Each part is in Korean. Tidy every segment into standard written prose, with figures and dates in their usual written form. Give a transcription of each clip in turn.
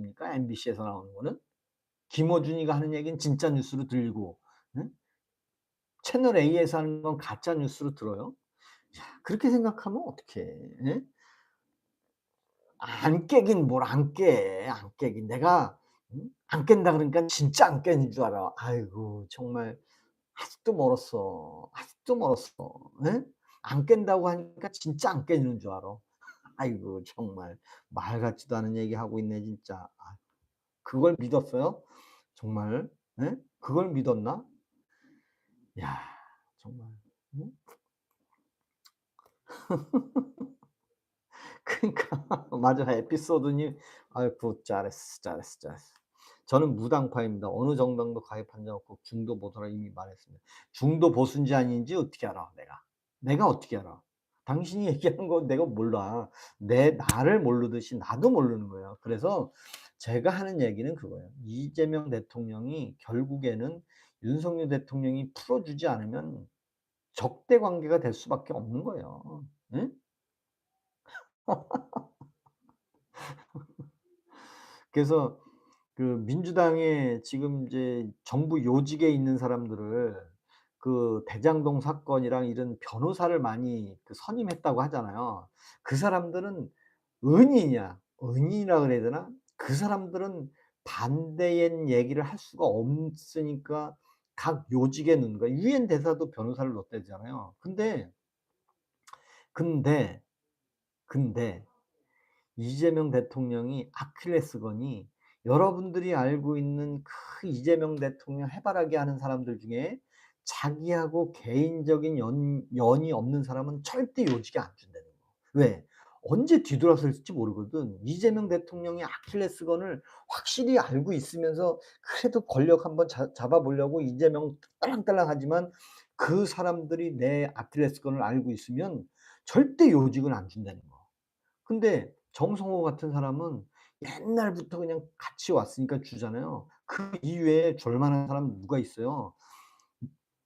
뉴스입니까? MBC에서 나오는 거는? 김어준이가 하는 얘기는 진짜 뉴스로 들리고, 응? 채널 A에서 하는 건 가짜 뉴스로 들어요? 야, 그렇게 생각하면 어떡해. 예? 안 깨긴 뭘 안 깨. 안 깨긴. 내가 안 깬다 그러니까 진짜 안 깨는 줄 알아. 아이고 정말 아직도 멀었어. 아직도 멀었어. 예? 안 깬다고 하니까 진짜 안 깨는 줄 알아. 아이고 정말 말 같지도 않은 얘기하고 있네 진짜. 아, 그걸 믿었어요? 정말? 예? 그걸 믿었나? 야 정말. 응? 그러니까 맞아. 에피소드니 아이고 잘했어, 잘했어, 잘했어. 저는 무당파입니다. 어느 정당도 가입한 적 없고 중도 보수라 이미 말했습니다. 중도 보수인지 아닌지 어떻게 알아 내가. 내가 어떻게 알아. 당신이 얘기하는 거 내가 몰라. 나를 모르듯이 나도 모르는 거예요. 그래서 제가 하는 얘기는 그거예요. 이재명 대통령이 결국에는 윤석열 대통령이 풀어주지 않으면 적대 관계가 될 수밖에 없는 거예요. 예? 그래서 그 민주당에 지금 이제 정부 요직에 있는 사람들을 그 대장동 사건이랑 이런 변호사를 많이 그 선임했다고 하잖아요. 그 사람들은 은인이야. 은인이라 그래야 되나? 그 사람들은 반대의 얘기를 할 수가 없으니까 각 요직에 넣는 거야. 유엔 대사도 변호사를 넣었다잖아요. 근데, 근데 이재명 대통령이 아킬레스건이 여러분들이 알고 있는 그 이재명 대통령 해바라기 하는 사람들 중에 자기하고 개인적인 연이 없는 사람은 절대 요직에 안 준다는 거. 왜? 언제 뒤돌아설지 모르거든. 이재명 대통령의 아킬레스건을 확실히 알고 있으면서 그래도 권력 한번 잡아보려고 이재명 딸랑딸랑하지만 그 사람들이 내 아킬레스건을 알고 있으면 절대 요직은 안 준다는 거. 근데 정성호 같은 사람은 옛날부터 그냥 같이 왔으니까 주잖아요. 그 이외에 줄 만한 사람 누가 있어요?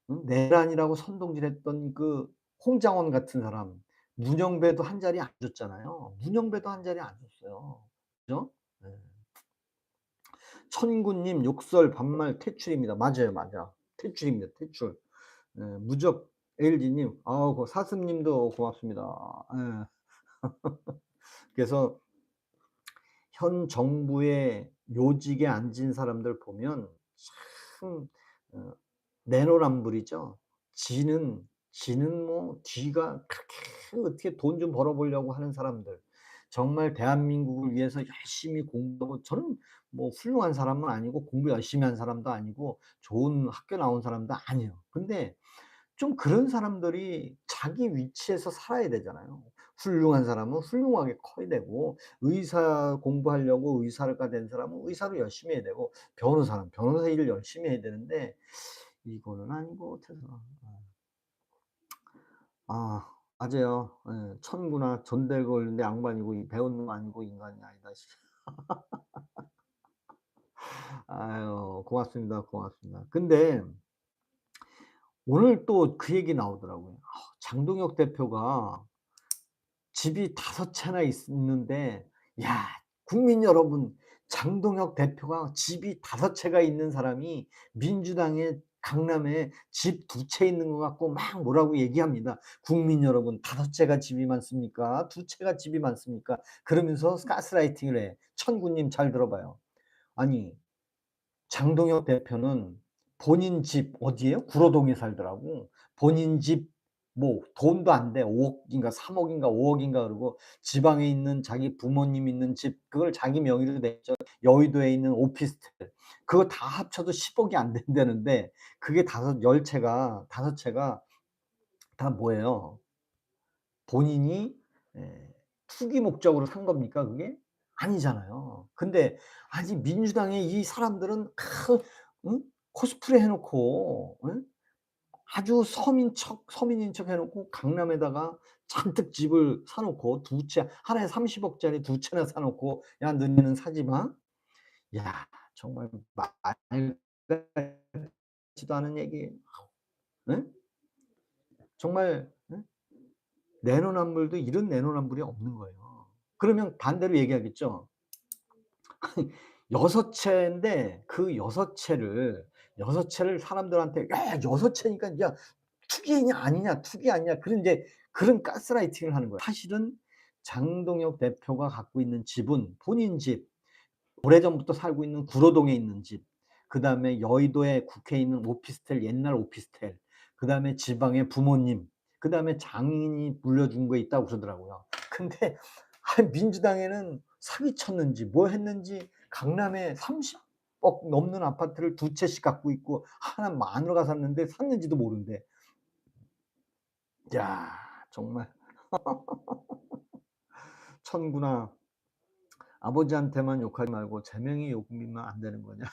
내란이라고 선동질했던 그 홍장원 같은 사람, 문영배도 한 자리 안 줬잖아요. 문영배도 한 자리 안 줬어요. 그죠? 네. 천구님 욕설 반말 퇴출입니다. 맞아요, 맞아. 퇴출입니다. 퇴출. 예, 무적 LG님, 아우, 그 사슴님도 고맙습니다. 예. 그래서 현 정부의 요직에 앉은 사람들 보면 참 어 내로남불이죠. 지는 뭐 뒤가 그렇게 어떻게 돈 좀 벌어 보려고 하는 사람들. 정말 대한민국을 위해서 열심히 공부하고 저는 뭐 훌륭한 사람은 아니고 공부 열심히 한 사람도 아니고 좋은 학교 나온 사람도 아니에요. 근데 좀 그런 사람들이 자기 위치에서 살아야 되잖아요. 훌륭한 사람은 훌륭하게 커야 되고 의사 공부하려고 의사가 된 사람은 의사로 열심히 해야 되고 변호사는 변호사 일을 열심히 해야 되는데 이거는 아닌 것 같아서. 아 맞아요. 예. 천구나 전대걸 걸는데 양반이고 이 배운 놈 아니고 인간이 아니다 씨. 아유 고맙습니다, 고맙습니다. 근데 오늘 또 그 얘기 나오더라고요. 장동혁 대표가 집이 5 채나 있는데 야 국민 여러분 장동혁 대표가 집이 5 채가 있는 사람이 민주당의 강남에 집 2채 있는 것 같고 막 뭐라고 얘기합니다. "국민 여러분 5 채가 집이 많습니까? 2 채가 집이 많습니까?" 그러면서 가스라이팅을 해. 천구님 잘 들어봐요. 아니 장동혁 대표는 본인 집 어디예요? 구로동에 살더라고. 본인 집 뭐 돈도 안 돼. 5 억인가 3 억인가 5 억인가 그러고 지방에 있는 자기 부모님 있는 집 그걸 자기 명의로 냈죠. 여의도에 있는 오피스텔. 그거 다 합쳐도 10 억이 안 된다는데 그게 10 채가 5 채가 다 뭐예요? 본인이 투기 목적으로 산 겁니까 그게? 아니잖아요. 근데 아니 민주당의 이 사람들은 응? 코스프레 해 놓고 응? 아주 서민인 척 해 놓고 강남에다가 잔뜩 집을 사 놓고 2 채 하나에 30 억짜리 2 채나 사 놓고 "야 너네는 사지 마." 야 정말 말 같지도 않은 얘기 응? 정말 응? 내로남불도 이런 내로남불이 없는 거예요. 그러면 반대로 얘기하겠죠. 6 채인데 그 6 채를 사람들한테 "야 6 채니까 야 투기냐 아니냐, 투기 아니냐." 그런 이제 그런 가스라이팅을 하는 거예요. 사실은 장동혁 대표가 갖고 있는 집은 본인 집, 오래전부터 살고 있는 구로동에 있는 집, 그다음에 여의도에 국회에 있는 오피스텔, 옛날 오피스텔, 그다음에 지방에 부모님, 그다음에 장인이 물려준 거 있다고 그러더라고요. 근데 민주당에는 사기쳤는지 뭐 했는지 강남에 30억 넘는 아파트를 2채씩 갖고 있고 하나는 마누라가 샀는데 샀는지도 모른대. 야 정말 천구나. 아버지한테만 욕하지 말고 제명의 욕이면 안 되는 거냐.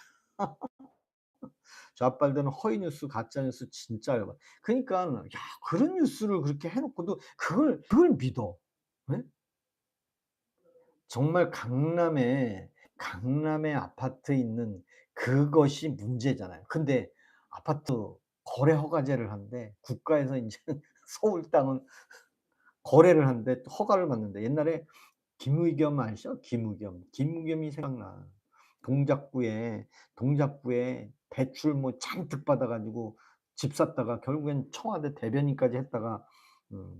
좌빨되는 허위 뉴스, 가짜 뉴스 진짜 열받. 그러니까 야 그런 뉴스를 그렇게 해 놓고도 그걸 믿어. 예? 정말 강남에 아파트 있는 그것이 문제잖아요. 근데 아파트 거래 허가제를 하는데 국가에서 인제는 서울 땅은 거래를 하는데 허가를 받는데 옛날에 김의겸 아시죠? 김의겸. 김의겸이 생각나. 동작구에 대출 뭐 잔뜩 받아 가지고 집 샀다가 결국엔 청와대 대변인까지 했다가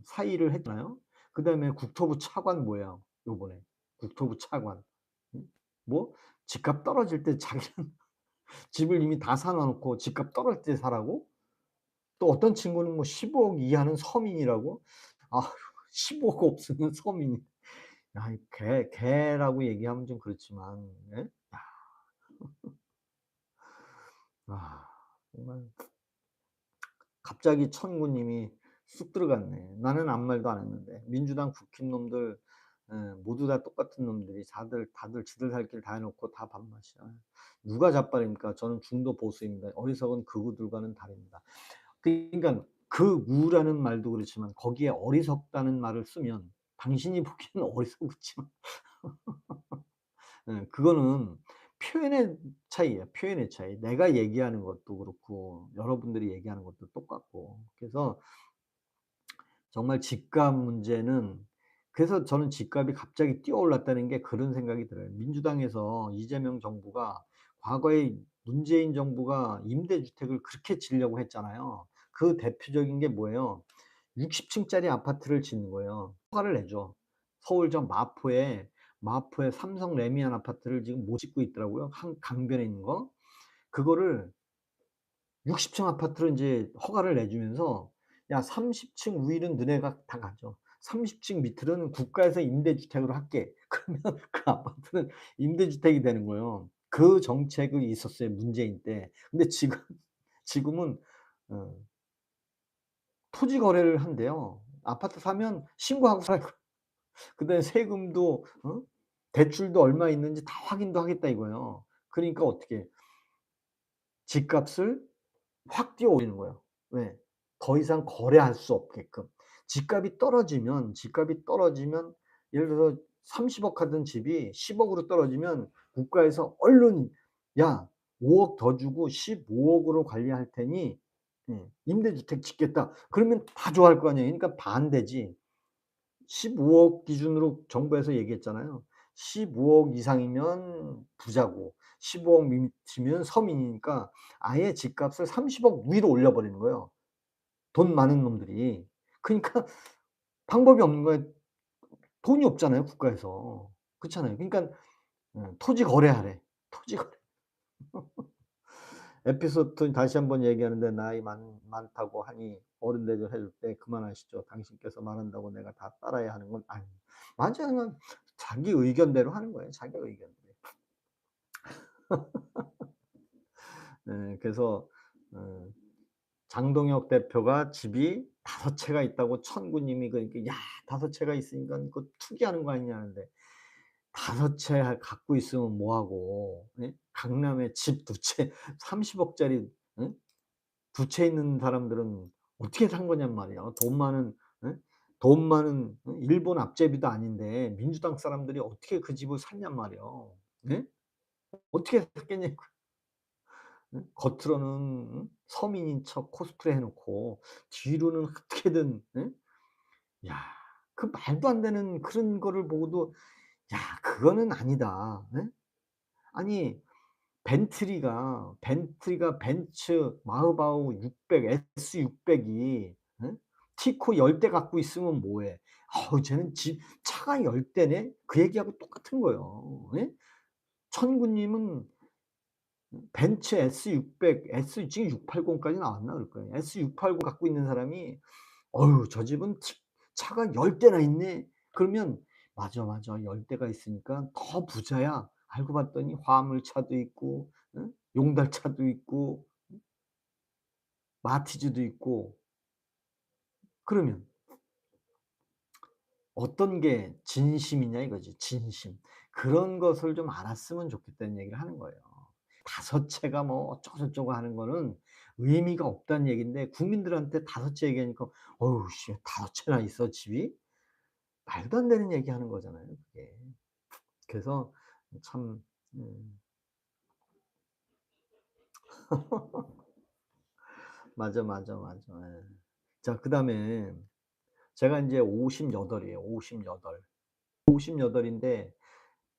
사의를 했잖아요. 그다음에 국토부 차관 뭐예요 요번에. 국토부 차관. 음? 뭐 집값 떨어질 때 자기는 집을 이미 다 사놔 놓고 집값 떨어질 때 사라고? 또 어떤 친구는 뭐 15억 이하는 서민이라고? 아휴 15억 없으면 서민이. 야 이 개라고 얘기하면 좀 그렇지만 예? 아 정말 갑자기 천구 님이 쑥 들어갔네. 나는 아무 말도 안 했는데. 민주당 국힘 놈들 예 모두 다 똑같은 놈들이 다들 지들 살 길 다 해 놓고 다 밥맛이야. 누가 잡발입니까? 저는 중도 보수입니다. 어리석은 극우들과는 다릅니다. 그러니깐 극우라는 말도 그렇지만 거기에 어리석다는 말을 쓰면 당신이 보기에는 어리석었지만 예 그거는 표현의 차이예요, 표현의 차이. 내가 얘기하는 것도 그렇고 여러분들이 얘기하는 것도 똑같고. 그래서 정말 집값 문제는 그래서 저는 집값이 갑자기 뛰어올랐다는 게 그런 생각이 들어요. 민주당에서 이재명 정부가 과거에 문재인 정부가 임대주택을 그렇게 지으려고 했잖아요. 그 대표적인 게 뭐예요? 60 층짜리 아파트를 짓는 거예요. 허가를 내줘. 서울 저 마포에 삼성 레미안 아파트를 지금 못 짓고 있더라고요. 강변에 있는 거. 그거를 60층 아파트를 인제 허가를 내 주면서 "야 30층 위는 너네가 다 가져. 30층 밑으로는 국가에서 임대주택으로 할게." 그러면 그 아파트는 임대주택이 되는 거예요. 그 정책이 있었어요, 문재인 때. 근데 지금은 어 토지 거래를 한대요. 아파트 사면 신고하고 살고 그다음에 세금도 대출도 얼마 있는지 다 확인도 하겠다 이거예요. 그러니까 어떻게 집값을 확 뛰어 올리는 거예요. 왜? 더 이상 거래할 수 없게끔. 집값이 떨어지면 예를 들어서 30억 하던 집이 10억 으로 떨어지면 국가에서 얼른 "야 5억 더 주고 15억 으로 관리할 테니 임대주택 짓겠다." 그러면 다 좋아할 거 아니에요. 그러니까 반대지. 15억 기준으로 정부에서 얘기했잖아요. 15억 이상이면 부자고 15억 밑이면 서민이니까 아예 집값을 30억 위로 올려 버리는 거예요, 돈 많은 놈들이. 그러니까 방법이 없는 거예요. 돈이 없잖아요, 국가에서. 그렇잖아요. 그러니깐 토지 거래하래. 토지 거래. 에피소드 다시 한번 얘기하는데 나이 많다고 하니 어른 대접 해줄 때 "그만하시죠. 당신께서 말한다고 내가 다 따라야 하는 건 아닙니다." 맞아요. 그냥 자기 의견대로 하는 거예요, 자기 의견대로. 그래서 어 장동혁 대표가 집이 5 채가 있다고 천구 님이 그러니까 "야 5 채가 있으니깐 그거 투기하는 거 아니냐." 하는데 5채 갖고 있으면 뭐 하고 예? 강남에 집 2채 30억 짜리 예? 2채 있는 사람들은 어떻게 산 거냔 말이에요. 예? 돈 많은 일본 앞제비도 아닌데 민주당 사람들이 어떻게 그 집을 샀냔 말이에요. 예? 어떻게 샀겠냐고. 겉으로는 서민인 척 코스프레 해 놓고 뒤로는 어떻게든 예? 야 그 말도 안 되는 그런 거를 보고도 '야 그거는 아니다.' 예? 아니 벤트리가 벤츠 마흐바우 600 S600이 티코 10대 갖고 있으면 뭐 해. "어우 쟤는 집 차가 10 대네." 그 얘기하고 똑같은 거예요. 예? 천구 님은 벤츠 S600 S 지금 680 까지 나왔나 그럴 거예요. S680 갖고 있는 사람이 "어유 저 집은 차가 10 대나 있네." 그러면 "맞아, 맞아. 10 대가 있으니까 더 부자야." 알고 봤더니 화물차도 있고 용달차도 있고 마티즈도 있고. 그러면 어떤 게 진심이냐 이거지, 진심. 그런 것을 좀 알았으면 좋겠다는 얘기를 하는 거예요. 다섯 채가 뭐 어쩌고저쩌고 하는 거는 의미가 없다는 얘기인데, 국민들한테 다섯 채 얘기하니까 "어우 씨 다섯 채나 있어 집이?" 말도 안 되는 얘기하는 거잖아요 그게. 그래서 참 맞아, 맞아, 맞아. 예. 자 그다음에 제가 인제 58 이에요. 58. 58 인데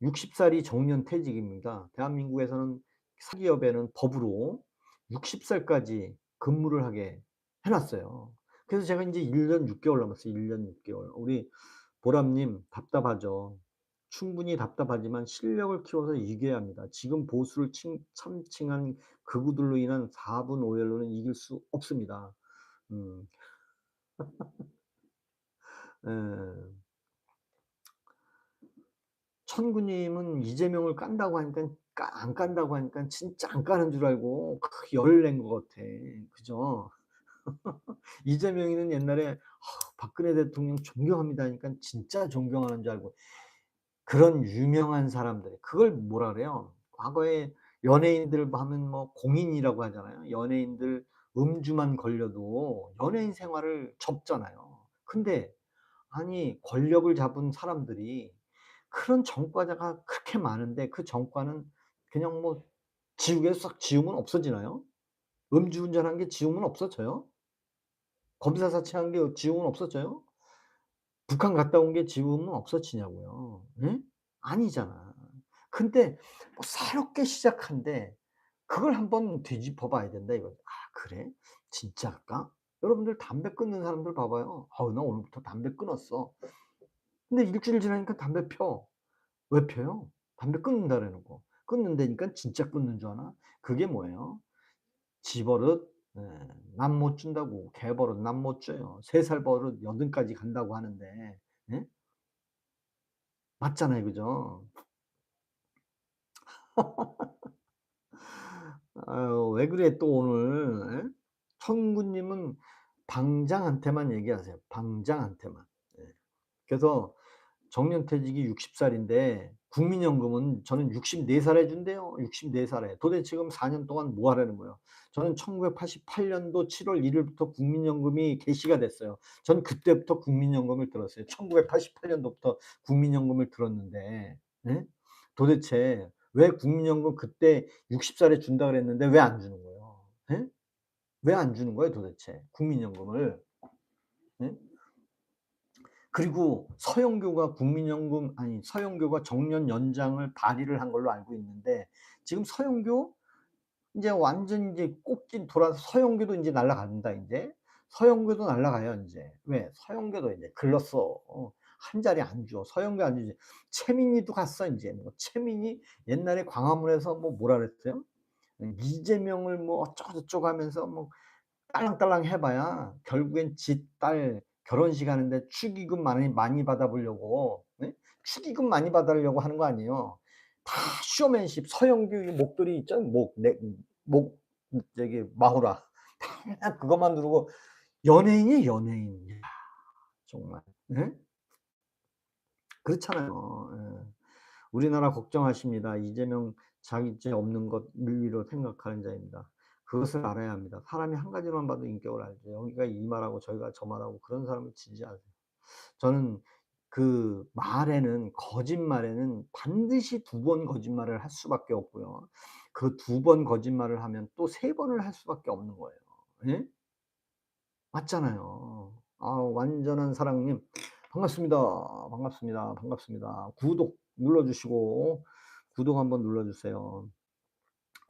60 살이 정년퇴직입니다. 대한민국에서는 사기업에는 법으로 60 살까지 근무를 하게 해 놨어요. 그래서 제가 인제 1년 6 개월 남았어요. 1년 6 개월. 우리 보람님 답답하죠. 충분히 답답하지만 실력을 키워서 이겨야 합니다. 지금 보수를 참칭한 극우들로 인한 4분 오열로는 이길 수 없습니다. 음. 예. 천구님은 이재명을 깐다고 하니깐 안 깐다고 하니깐 진짜 안 까는 줄 알고 열을 낸 것 같아. 그죠? 이재명이는 옛날에 박근혜 대통령 존경합니다 하니깐 진짜 존경하는 줄 알고. 그런 유명한 사람들 그걸 뭐라 그래요? 과거에 연예인들 하면 뭐 공인이라고 하잖아요. 연예인들 음주만 걸려도 연예인 생활을 접잖아요. 근데 아니 권력을 잡은 사람들이 그런 전과자가 그렇게 많은데 그 전과는 그냥 뭐 지우개로 싹 지우면 없어지나요? 음주운전한 게 지우면 없어져요? 검사 사치한 게 지우면 없어져요? 북한 갔다 온 게 지우면 없어지냐고요. 예? 아니잖아. 근데 뭐 새롭게 시작한데 그걸 한번 되짚어 봐야 된다 이거죠. '아 그래? 진짜일까?' 여러분들 담배 끊는 사람들 봐 봐요. "아우 나 오늘부터 담배 끊었어." 근데 일주일 지나니까 담배 펴. 왜 펴요? 담배 끊는다래 놓고. 끊는다니까 진짜 끊는 줄 아나? 그게 뭐예요? 지 버릇 예 남 못 준다고. 개 버릇 남 못 줘요. 3살 버릇 8 까지 간다고 하는데 예? 맞잖아요. 그죠? 아유 왜 그래 또 오늘 예? 청구님은 방장한테만 얘기하세요. 방장한테만. 예. 그래서 정년퇴직이 60 살인데 국민연금은 저는 64 살에 준대요. 64 살에. 도대체 지금 4년 동안 뭐 하라는 거예요? 저는 1988 년도 7월 1 일부터 국민연금이 개시가 됐어요. 전 그때부터 국민연금을 들었어요. 1988 년도부터 국민연금을 들었는데 예? 도대체 왜 국민연금 그때 60 살에 준다 그랬는데 왜 안 주는 거예요? 예? 왜 안 주는 거예요 도대체 국민연금을? 예? 그리고 서영교가 국민연금 아니 서영교가 정년 연장을 발의를 한 걸로 알고 있는데 지금 서영교 인제 완전 인제 꼭지 돌아서 서영교도 인제 날아간다 인제. 서영교도 날아가요 인제. 왜? 서영교도 인제 글렀어. 한 자리 안 줘. 서영교 안 주지. 최민희도 갔어 인제. 뭐 최민희 옛날에 광화문에서 뭐 뭐라 그랬어요? 이재명을 뭐 어쩌고저쩌고 하면서 뭐 딸랑딸랑 해 봐야 결국엔 지 딸 결혼식 하는데 축의금 많이 받아 보려고 예? 축의금 많이 받으려고 하는 거 아니에요. 다 쇼맨십 서영교 이 목도리 있죠? 목 저기 마호라 다 그것만 누르고 연예인이에요 연예인. 야 정말. 예? 그렇잖아요. 예. 우리나라 걱정하십니다. 이재명 자기 죄 없는 것 인리로 생각하는 자입니다. 그것을 알아야 합니다. 사람이 한 가지만 봐도 인격을 알죠. 여기가 이 말하고 저기가 저 말하고 그런 사람을 지지하세요. 저는 그 말에는 거짓말에는 반드시 두 번 거짓말을 할 수밖에 없고요. 그 두 번 거짓말을 하면 또 세 번을 할 수밖에 없는 거예요. 예? 맞잖아요. 아 완전한 사랑님 반갑습니다. 반갑습니다. 반갑습니다. 구독 눌러 주시고 구독 한번 눌러주세요.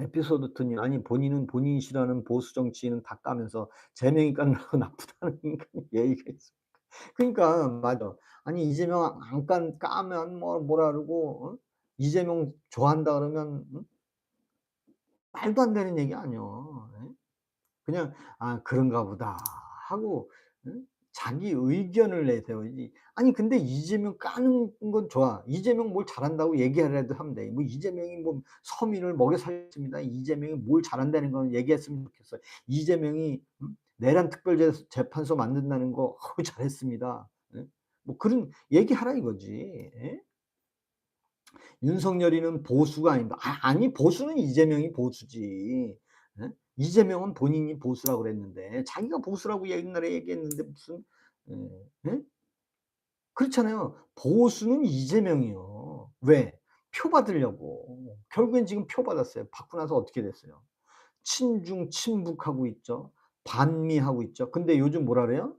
에피소드 투니 아니 본인은 본인이 싫어하는 보수 정치인은 다 까면서 제명이 깐다고 나쁘다는 예의가 있어. 그러니까 맞아. 아니 이재명 안 까면 뭐라 그러고 이재명 좋아한다 그러면 말도 안 되는 얘기 아니야. 예? 그냥 '아 그런가 보다.' 하고 자기 의견을 내세워야지. 아니 근데 이재명 까는 건 좋아. 이재명 뭘 잘한다고 얘기하라도 하면 돼. 뭐 이재명이 뭐 서민을 먹여 살렸습니다. 이재명이 뭘 잘한다는 건 얘기했으면 좋겠어요. 이재명이 내란 특별재판소 만든다는 거 잘했습니다. 예? 뭐 그런 얘기하라 이거지. 예? 윤석열이는 보수가 아니다. 아니 보수는 이재명이 보수지. 예? 이재명은 본인이 보수라고 그랬는데 자기가 보수라고 옛날에 얘기했는데 무슨 예? 그렇잖아요. 보수는 이재명이요. 왜? 표 받으려고. 결국엔 지금 표 받았어요. 받고 나서 어떻게 됐어요? 친중 친북하고 있죠. 반미하고 있죠. 근데 요즘 뭐라 그래요?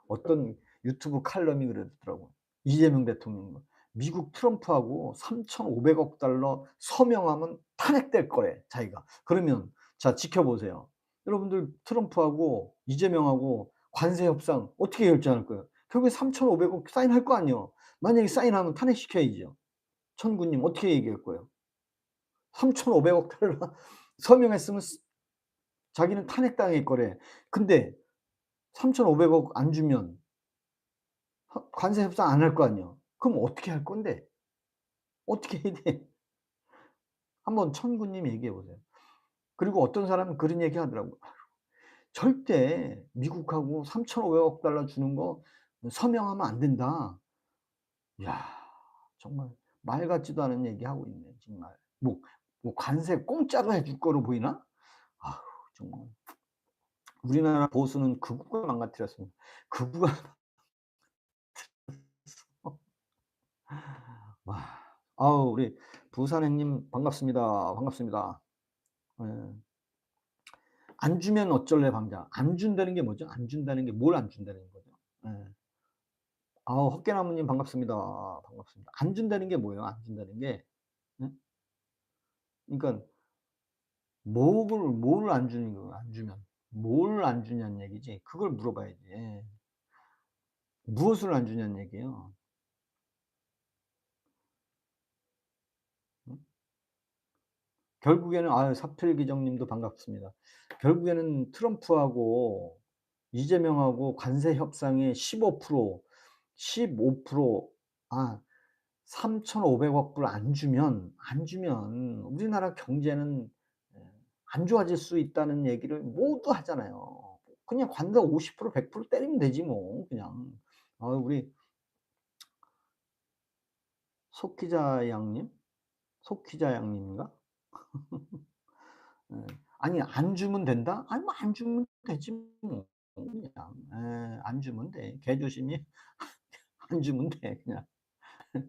어떤 유튜브 칼럼이 그러더라고요. 이재명 대통령 미국 트럼프하고 3,500억 달러 서명하면 탄핵될 거래 자기가. 그러면 자 지켜보세요. 여러분들 트럼프하고 이재명하고 관세 협상 어떻게 결정할 거예요? 결국에 3,500억 사인할 거 아니에요. 만약에 사인하면 탄핵시켜야죠. 천구님 어떻게 얘기할 거예요? 3,500억 달러 서명했으면 자기는 탄핵당할 거래. 근데 3,500억 안 주면 관세 협상 안 할 거 아니야. 그럼 어떻게 할 건데? 어떻게 해야 돼? 한번 천구님 얘기해 보세요. 그리고 어떤 사람은 그런 얘기 하더라고요. "절대 미국하고 3,500억 달러 주는 거 서명하면 안 된다." 야 정말 말 같지도 않은 얘기하고 있네 정말. 뭐 관세 공짜로 해줄 거로 보이나? 아우 정말 우리나라 보수는 극우가 망가뜨렸습니다. 극우가 와. 아우 우리 부산행님 반갑습니다. 반갑습니다. 예. 안 주면 어쩔래 방자. 안 준다는 게 뭐죠? 안 준다는 게 뭘 안 준다는 거죠? 예. 아우 헛개나무님 반갑습니다. 반갑습니다. 안 준다는 게 뭐예요? 안 준다는 게? 예? 그러니깐 뭘 안 주는 거 안 주면. 뭘 안 주냐는 얘기지. 그걸 물어봐야지. 예. 무엇을 안 주냐는 얘기예요. 음? 결국에는 아유 사필기정님도 반갑습니다. 결국에는 트럼프하고 이재명하고 관세 협상의 15% 15% 아 3,500억 불 안 주면 우리나라 경제는 안 좋아질 수 있다는 얘기를 모두 하잖아요. 그냥 관세 50% 100% 때리면 되지 뭐 그냥. 우리 속기자 양님? 속기자 양님인가? 예. 아니 "안 주면 된다?" 아니 뭐 안 주면 되지 뭐 그냥. 예. 안 주면 돼. 개조심이 안 주면 돼 그냥.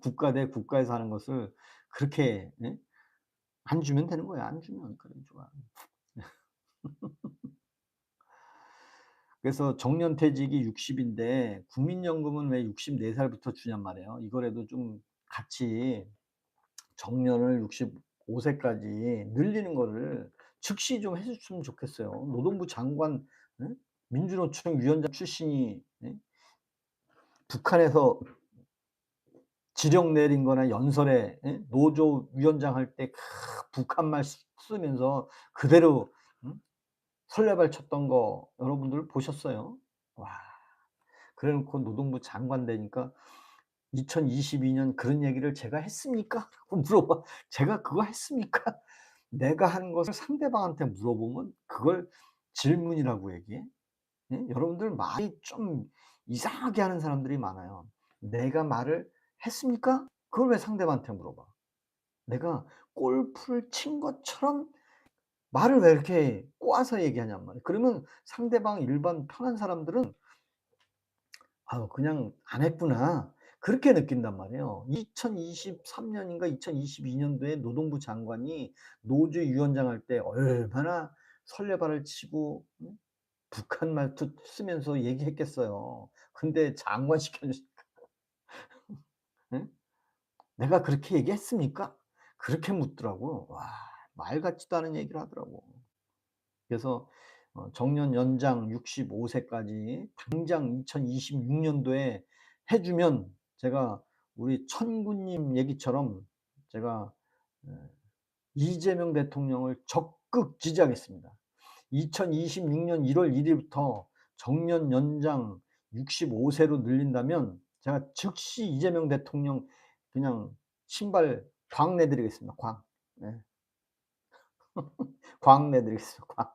국가 대 국가에서 하는 것을 그렇게 예? 안 주면 되는 거야. 안 주면. 그래 좋아. 그래서 정년퇴직이 60 인데 국민연금은 왜 64 살부터 주냔 말이에요. 이거라도 좀 같이 정년을 65 세까지 늘리는 거를 즉시 좀 해 줬으면 좋겠어요. 노동부 장관 예? 민주노총 위원장 출신이 예? 북한에서 지령 내린 거나 연설에 예? 노조 위원장 할 때 북한말 쓰면서 그대로 설레발 쳤던 거 여러분들 보셨어요? 와. 그래 놓고 노동부 장관 되니까 "2022년 그런 얘기를 제가 했습니까?" 라고 물어봐. 제가 그거 했습니까? 내가 한 것을 상대방한테 물어보면 그걸 질문이라고 얘기해? 예? 여러분들 말이 좀 이상하게 하는 사람들이 많아요. "내가 말을 했습니까?" 그걸 왜 상대방한테 물어봐? 내가 골프를 친 것처럼 말을 왜 이렇게 꼬아서 얘기하냔 말이야. 그러면 상대방 일반 편한 사람들은 '아우 그냥 안 했구나.' 그렇게 느낀단 말이에요. 2023 년인가 2022 년도에 노동부 장관이 노조 위원장 할 때 얼마나 설레발을 치고 북한 말투 쓰면서 얘기했겠어요. 근데 장관 시켜 주시 예? '내가 그렇게 얘기했습니까?' 그렇게 묻더라고요. 와, 말 같지도 않은 얘기를 하더라고. 그래서 정년 연장 65 세까지 당장 2026 년도에 해 주면 제가 우리 천구님 얘기처럼 제가 에 이재명 대통령을 적극 지지하겠습니다. 2026년 1월 1 일부터 정년 연장 65 세로 늘린다면 제가 즉시 이재명 대통령 그냥 신발 광 내 드리겠습니다, 광. 예. 광 내 드리겠습니다, 광.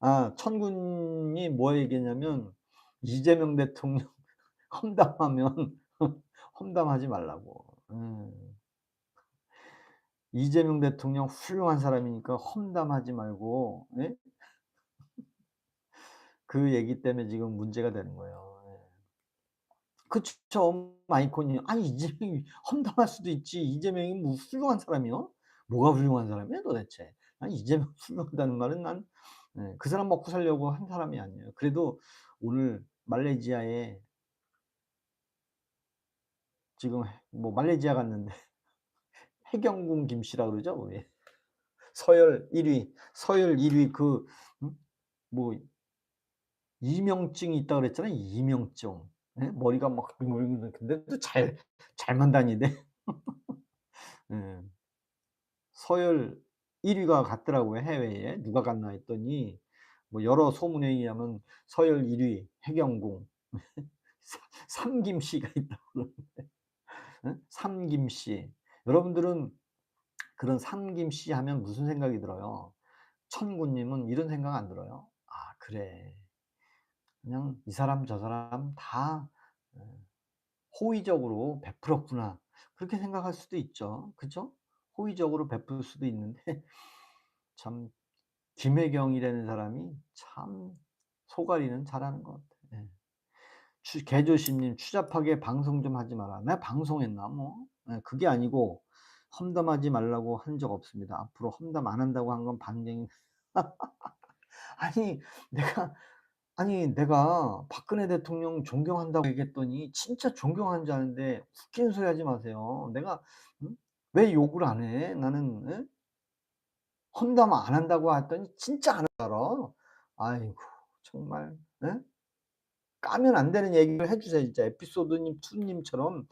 아, 천군이 뭐 얘기했냐면 이재명 대통령 험담하면 험담하지 말라고. 이재명 대통령 훌륭한 사람이니까 험담하지 말고, 예? 그 얘기 때문에 지금 문제가 되는 거예요. 예. 그쵸. 마이콘이 아니 이재명이 험담할 수도 있지. 이재명이 뭐 훌륭한 사람이요? 뭐가 훌륭한 사람이야 도대체? 난 이재명 훌륭하다는 말은 난 그 사람 먹고 살려고 한 사람이 아니에요. 그래도 오늘 말레이시아에 지금 뭐 말레이시아 갔는데 해경궁 김씨라 그러죠 우리. 서열 1 위, 서열 1위 그 뭐 이명증이 있다 그랬잖아요. 이명증. 예? 머리가 막 근데도 잘만 다니대. 예. 서열 1 위가 갔더라고요 해외에. 누가 갔나 했더니 뭐 여러 소문에 의하면 서열 1위 해경궁 삼김씨가 있다고 그러는데 예? 삼김씨. 여러분들은 그런 삼김씨 하면 무슨 생각이 들어요? 천구님은 이런 생각 안 들어요? '아 그래. 그냥 이 사람 저 사람 다 어 호의적으로 베풀었구나.' 그렇게 생각할 수도 있죠. 그죠? 호의적으로 베풀 수도 있는데 참 김혜경이라는 사람이 참 속앓이는 잘하는 것 같아. 예. 개조심님 "추잡하게 방송 좀 하지 마라." 내가 방송했나 뭐. 예, 그게 아니고 험담하지 말라고 한 적 없습니다. 앞으로 험담 안 한다고 한 건 반경이 아니 내가 내가 박근혜 대통령 존경한다고 얘기했더니 진짜 존경하는 줄 아는데 웃기는 소리 하지 마세요. 내가 왜 욕을 안 해? 나는 예? 험담 안 한다고 했더니 진짜 안 하더라. 아이고 정말 예? 까면 안 되는 얘기를 해 주세요 진짜. 에피소드님 투 님처럼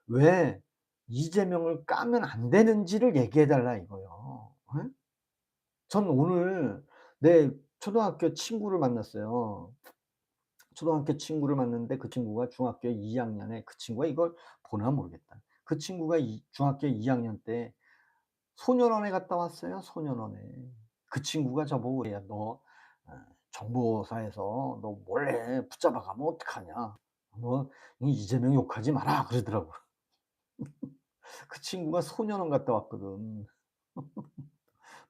왜 이재명을 까면 안 되는지를 얘기해 달라 이거요. 예? 전 오늘 내 초등학교 친구를 만났어요. 초등학교 친구를 만났는데 그 친구가 중학교 2 학년에 그 친구가 이걸 보나 모르겠다. 그 친구가 중학교 2 학년 때 소년원에 갔다 왔어요, 소년원에. 그 친구가 저보고 그래요. "너 어 정보사에서 너 몰래 붙잡아 가면 어떡하냐. 너 이 이재명 욕하지 마라." 그러더라고요. 그 친구가 소년원 갔다 왔거든.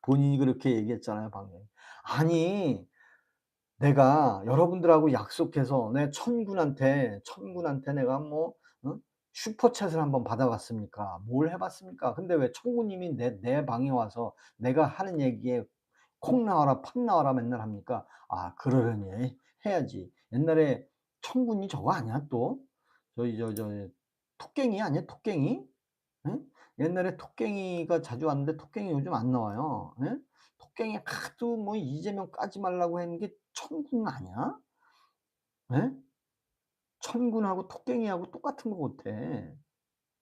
본인이 그렇게 얘기했잖아요, 방금. 아니 내가 여러분들하고 약속해서 내 천군한테 내가 뭐 슈퍼챗을 한번 받아 봤습니까? 뭘 해 봤습니까? 근데 왜 천군님이 내 방에 와서 내가 하는 얘기에 콩 나와라 팥 나와라 맨날 합니까? 아 그러려니 해야지. 옛날에 천군이 저거 아니야 또? 저기 토깽이 아니야 토깽이? 응? 옛날에 토깽이가 자주 왔는데 토깽이 요즘 안 나와요. 예? 토깽이 하도 뭐 이재명 까지 말라고 했는 게 천군 아니야? 예? 천군하고 토깽이하고 똑같은 것 같아.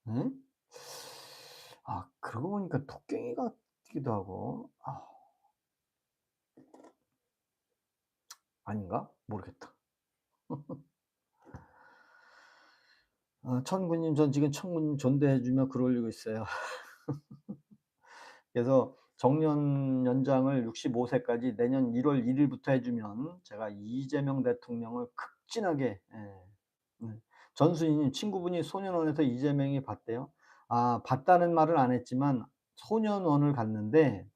응? 아 그러고 보니까 토깽이 같기도 하고. 아 아닌가? 모르겠다. 천군님 전 지금 천군님 존대해 주며 글 올리고 있어요. 그래서 정년 연장을 65 세까지 내년 1월 1 일부터 해 주면 제가 이재명 대통령을 극진하게 네. 전수희님 친구분이 소년원에서 이재명이 봤대요. 아 봤다는 말은 안 했지만 소년원을 갔는데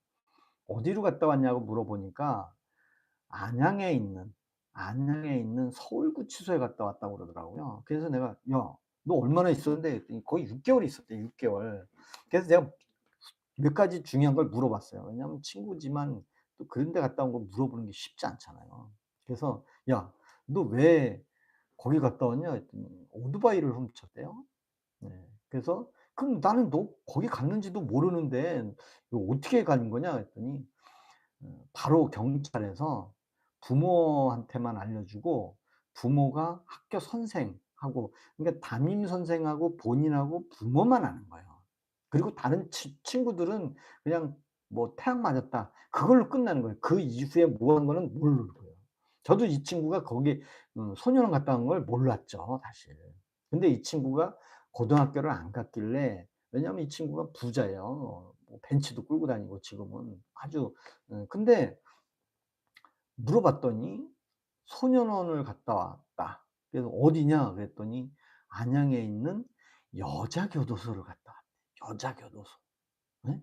어디로 갔다 왔냐고 물어보니까 안양에 있는 서울구치소에 갔다 왔다고 그러더라고요. 그래서 내가 "야 너 얼마나 있었는데?" 그랬더니 거의 6 개월 있었대 6 개월. 그래서 내가 몇 가지 중요한 걸 물어봤어요. 왜냐하면 친구지만 또 그런 데 갔다 온 거 물어보는 게 쉽지 않잖아요. 그래서 "야 너 왜 거기 갔다 왔냐?" 했더니 오토바이를 훔쳤대요. 네. 그래서 "그럼 나는 너 거기 갔는지도 모르는데 이거 어떻게 간 거냐?" 그랬더니 바로 경찰에서 부모한테만 알려주고 부모가 학교 선생하고, 그러니까 담임 선생하고 본인하고 부모만 아는 거예요. 그리고 다른 친구들은 그냥 뭐 "태학 맞았다." 그걸로 끝나는 거예요. 그 이후에 뭐 한 거는 모르고요. 저도 이 친구가 거기 소년원 갔다 온 걸 몰랐죠 사실. 근데 이 친구가 고등학교를 안 갔길래, 왜냐하면 이 친구가 부자예요. 뭐 벤츠도 끌고 다니고 지금은 아주. 근데 물어봤더니 "소년원을 갔다 왔다." 그래서 "어디냐?" 그랬더니 안양에 있는 여자 교도소를 갔다 왔대. 여자 교도소. 예?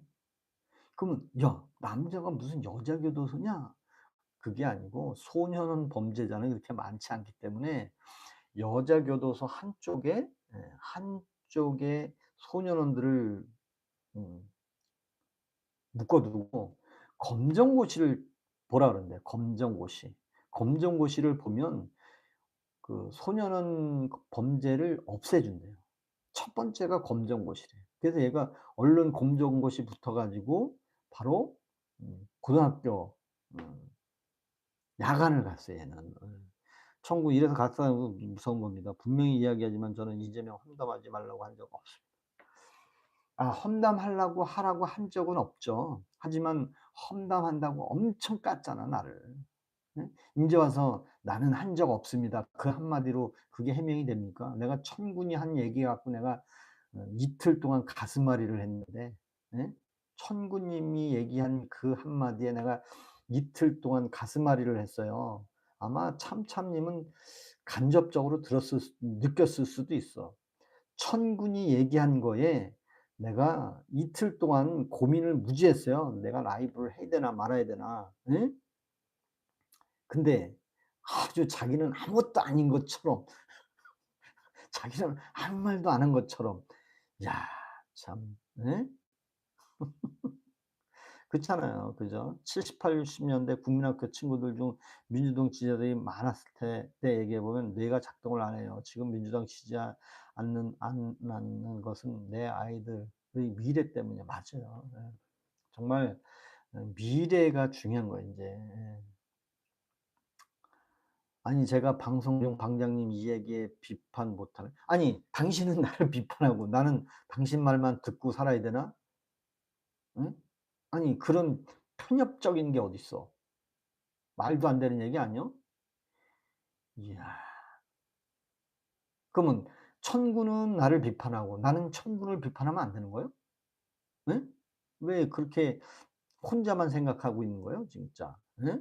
그러면 "야, 남자가 무슨 여자 교도소냐?" 그게 아니고 소년원 범죄자는 그렇게 많지 않기 때문에 여자 교도소 한쪽에, 한쪽에 소년원들을 음 묶어 두고 검정고시를 보라 그런대요, 검정고시. 검정고시를 보면 그 소년원 범죄를 없애준대요. 첫 번째가 검정고시래요. 그래서 얘가 얼른 검정고시 붙어 가지고 바로 고등학교 음 야간을 갔어요 얘는. 천국 이래서 갔다는 건 무서운 겁니다. 분명히 이야기하지만 저는 이재명 험담하지 말라고 한 적 없습니다. 험담하려고 하라고 한 적은 없죠. 하지만 험담한다고 엄청 깠잖아 나를. 예? 인제 와서 "나는 한 적 없습니다." 그 한마디로 그게 해명이 됩니까? 내가 천군이 한 얘기 갖고 내가 이틀 동안 가슴앓이를 했는데, 예? 천군님이 얘기한 그 한마디에 내가 이틀 동안 가슴앓이를 했어요. 아마 참참님은 간접적으로 느꼈을 수도 있어. 천군이 얘기한 거에 내가 이틀 동안 고민을 무지 했어요. '내가 라이브를 해야 되나 말아야 되나.' 예? 근데 아주 자기는 아무것도 아닌 것처럼, 자기는 아무 말도 안 한 것처럼. 야 참. 예? 그렇잖아요. 그죠? 70-80 년대 국민학교 친구들 중 민주당 지지자들이 많았을 때 얘기해 보면 뇌가 작동을 안 해요. 지금 민주당 지지지 않는 것은 내 아이들의 미래 때문이야. 맞아요. 예. 정말 미래가 중요한 거예요 인제. 예. 아니 제가 방송 중 "방장님 이 얘기에 비판 못하는." 아니 당신은 나를 비판하고 나는 당신 말만 듣고 살아야 되나? 응? 아니 그런 편협적인 게 어딨어. 말도 안 되는 얘기 아니야? 이야. 그러면 천군은 나를 비판하고 나는 천군을 비판하면 안 되는 거예요? 예? 왜 그렇게 혼자만 생각하고 있는 거예요 진짜? 예?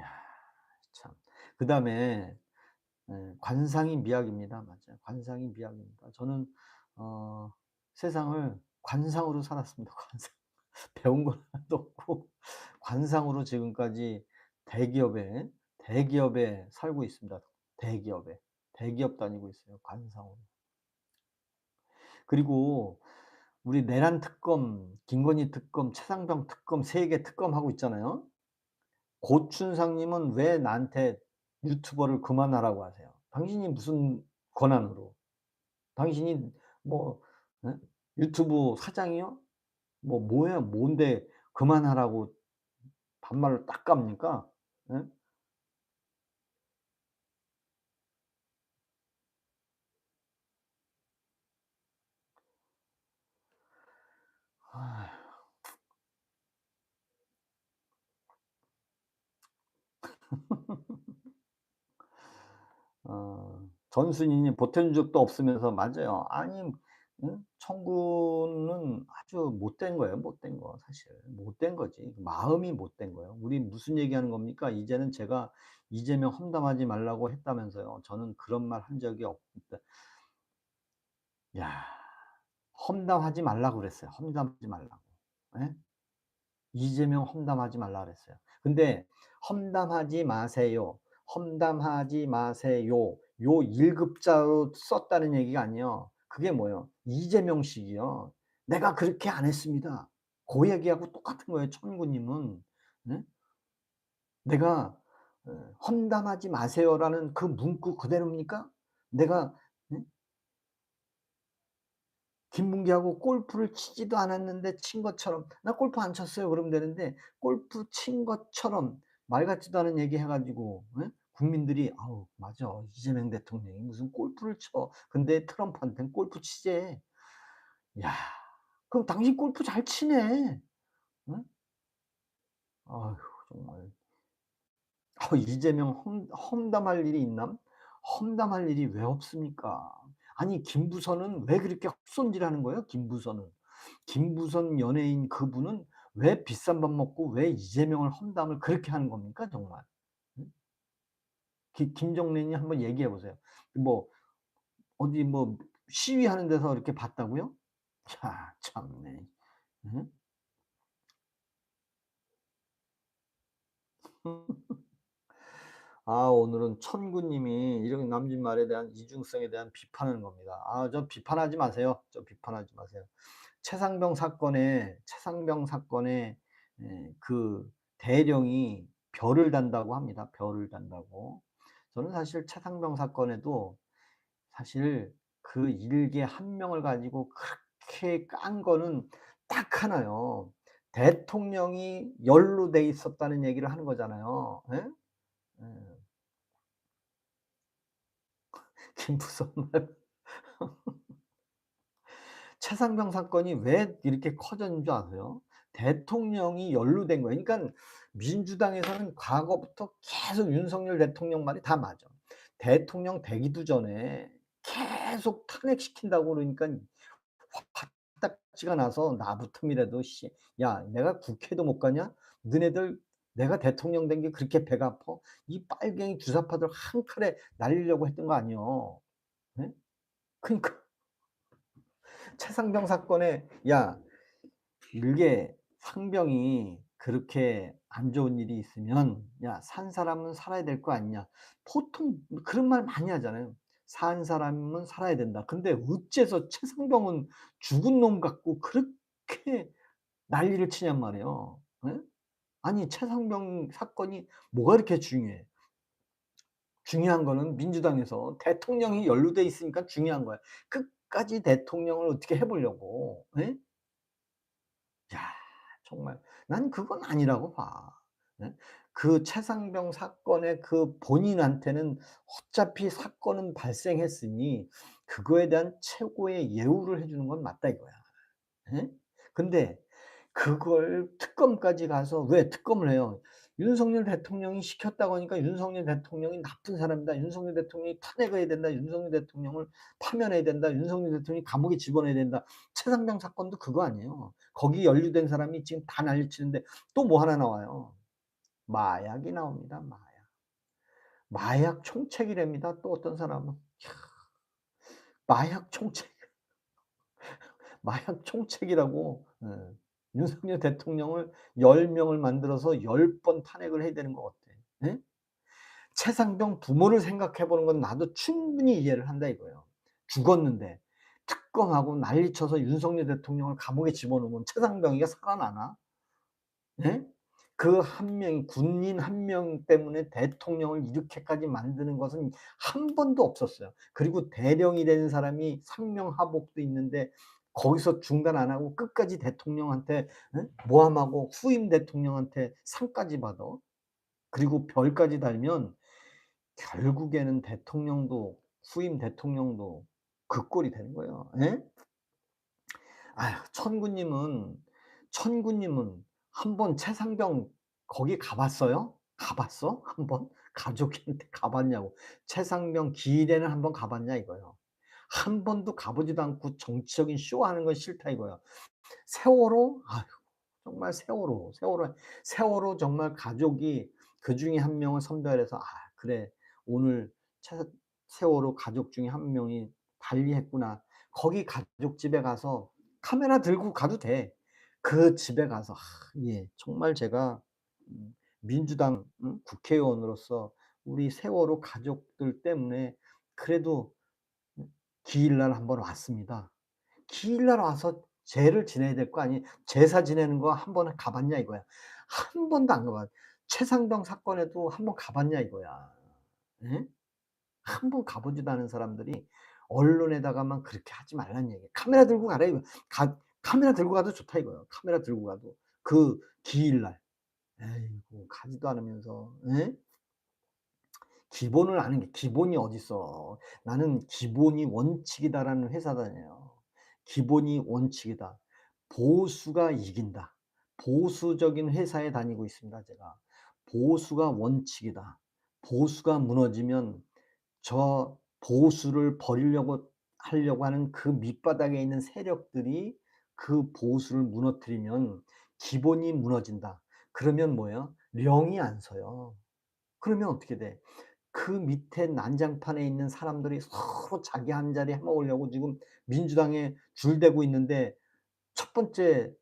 야 참. 그다음에 관상이 미학입니다. 맞아요. 관상이 미학입니다. 저는 어 세상을 관상으로 살았습니다. 관상. 배운 건 하나도 없고 관상으로 지금까지 대기업에, 대기업에 살고 있습니다. 대기업에. 대기업 다니고 있어요 관상으로. 그리고 우리 내란 특검, 김건희 특검, 최상병 특검 3개 특검하고 있잖아요. 고춘상 님은 왜 나한테 유튜버를 그만하라고 하세요? 당신이 무슨 권한으로? 당신이 뭐 예? 유튜브 사장이요? 뭐야 뭔데 그만하라고 반말을 딱 갑니까? 예? 아휴. 전순이님 보탠 적도 없으면서 맞아요. 아니 청구는 아주 못된 거예요, 못된 거 사실. 못된 거지. 마음이 못된 거예요. 우리 무슨 얘기하는 겁니까? 이제는 제가 이재명 험담하지 말라고 했다면서요. 저는 그런 말 한 적이 없다. 야. 험담하지 말라고 그랬어요. 험담하지 말라고. 예? 이재명 험담하지 말라 그랬어요. 근데 "험담하지 마세요. 험담하지 마세요." 요 1 급자로 썼다는 얘기가 아니에요. 그게 뭐예요? 이재명식이요. "내가 그렇게 안 했습니다." 고 얘기하고 똑같은 거예요 천구님은. 예? 내가 "험담하지 마세요."라는 그 문구 그대로입니까? 내가 예? 김문기하고 골프를 치지도 않았는데 친 것처럼 "나 골프 안 쳤어요." 그러면 되는데 골프 친 것처럼 말 같지도 않은 얘기 해 가지고 예? 국민들이 "아우 맞아. 이재명 대통령이 무슨 골프를 쳐. 근데 트럼프한테는 골프 치재." 야 그럼 당신 골프 잘 치네. 응? 아휴 정말. 이재명 험담할 일이 있남? 험담할 일이 왜 없습니까? 아니 김부선은 왜 그렇게 헛손질하는 거예요 김부선은. 김부선 연예인 그분은 왜 비싼 밥 먹고 왜 이재명을 험담을 그렇게 하는 겁니까 정말? 응? 김정랜이 한번 얘기해 보세요. 뭐 어디 뭐 시위하는 데서 이렇게 봤다고요? 야 참네. 응? 오늘은 천구님이 이런 남짓 말에 대한 이중성에 대한 비판하는 겁니다. 저 비판하지 마세요. 저 비판하지 마세요. 최상병 사건에 그 대령이 별을 단다고 합니다. 별을 단다고. 저는 사실 최상병 사건에도 사실 그 일개 한 명을 가지고 그렇게 깐 거는 딱 하나요. 대통령이 연루돼 있었다는 얘기를 하는 거잖아요. 예? 예. 김부선 말 최상병 사건이 왜 이렇게 커졌는 줄 아세요? 대통령이 연루된 거예요. 그러니깐 민주당에서는 과거부터 계속 윤석열 대통령 말이 다 맞아. 대통령 되기도 전에 계속 탄핵시킨다고 그러니깐 화딱지가 나서 나부터이라도 "씨 야 내가 국회도 못 가냐? 너네들 내가 대통령 된 게 그렇게 배가 아파?" 이 빨갱이 주사파들 한 칼에 날리려고 했던 거 아니에요. 예? 그러니까 최상병 사건에 야 이게 상병이 그렇게 안 좋은 일이 있으면 "야 산 사람은 살아야 될 거 아니냐." 보통 그런 말 많이 하잖아요. "산 사람은 살아야 된다." 근데 어째서 최상병은 죽은 놈 갖고 그렇게 난리를 치냔 말이에요. 예? 아니 최상병 사건이 뭐가 그렇게 중요해. 중요한 거는 민주당에서 대통령이 연루돼 있으니까 중요한 거야. 끝까지 대통령을 어떻게 해 보려고. 예? 야 정말 난 그건 아니라고 봐. 예? 그 최상병 사건의 그 본인한테는 어차피 사건은 발생했으니 그거에 대한 최고의 예우를 해 주는 건 맞다 이거야. 예? 근데 그걸 특검까지 가서 왜 특검을 해요? 윤석열 대통령이 시켰다고 하니까 윤석열 대통령이 나쁜 사람이다. 윤석열 대통령이 탄핵해야 된다. 윤석열 대통령을 파면해야 된다. 윤석열 대통령이 감옥에 집어넣어야 된다. 최상병 사건도 그거 아니에요. 거기 연루된 사람이 지금 다 난리치는데 또 뭐 하나 나와요. 마약이 나옵니다. 마약. 마약 총책이랍니다. 또 어떤 사람은. 마약 총책. 마약 총책이라고 윤석열 대통령을 10 명을 만들어서 10번 탄핵을 해야 되는 것 같아. 예? 최상병 부모를 생각해 보는 건 나도 충분히 이해를 한다 이거예요. 죽었는데 특검하고 난리쳐서 윤석열 대통령을 감옥에 집어넣으면 최상병이가 살아나나? 예? 그 한 명이 군인 한 명 때문에 대통령을 이렇게까지 만드는 것은 한 번도 없었어요. 그리고 대령이 된 사람이 상명하복도 있는데 거기서 중단 안 하고 끝까지 대통령한테 모함하고 후임 대통령한테 상까지 받아. 그리고 별까지 달면 결국에는 대통령도 후임 대통령도 그 꼴이 되는 거예요. 예? 아휴 천구님은 한 번 최상병 거기 가 봤어요? 가 봤어? 한 번? 가족한테 가 봤냐고. 최상병 기일에는 한 번 가 봤냐 이거예요. 한 번도 가 보지도 않고 정치적인 쇼하는 건 싫다 이거야. 세월호? 아휴 정말 세월호 정말 가족이 그중에 한 명을 선별해서 '아 그래 오늘 최 세월호 가족 중에 한 명이 발리했구나.' 거기 가족 집에 가서 카메라 들고 가도 돼. 그 집에 가서 예 정말 제가 민주당 국회의원으로서 우리 세월호 가족들 때문에 그래도 기일날 한번 왔습니다. 기일날 와서 제를 지내야 될 거 아니 제사 지내는 거 한 번 가 봤냐 이거야. 한 번도 안 가 봐. 최상병 사건에도 한 번 가 봤냐 이거야. 예? 한 번 가 보지도 않은 사람들이 언론에다가만 그렇게 하지 말라는 얘기예요. "카메라 들고 가라." 이거. 카메라 들고 가도 좋다 이거예요. 카메라 들고 가도. 그 기일 날. 에이고 가지도 않으면서 예? 기본을 아는 게 기본이 어딨어. 나는 기본이 원칙이다라는 회사 다녀요. 기본이 원칙이다. 보수가 이긴다. 보수적인 회사에 다니고 있습니다 제가. 보수가 원칙이다. 보수가 무너지면 저 보수를 버리려고 하려고 하는 그 밑바닥에 있는 세력들이 그 보수를 무너뜨리면 기본이 무너진다. 그러면 뭐예요? 령이 안 서요. 그러면 어떻게 돼? 그 밑에 난장판에 있는 사람들이 서로 자기 한 자리 해 먹으려고 지금 민주당에 줄대고 있는데 첫 번째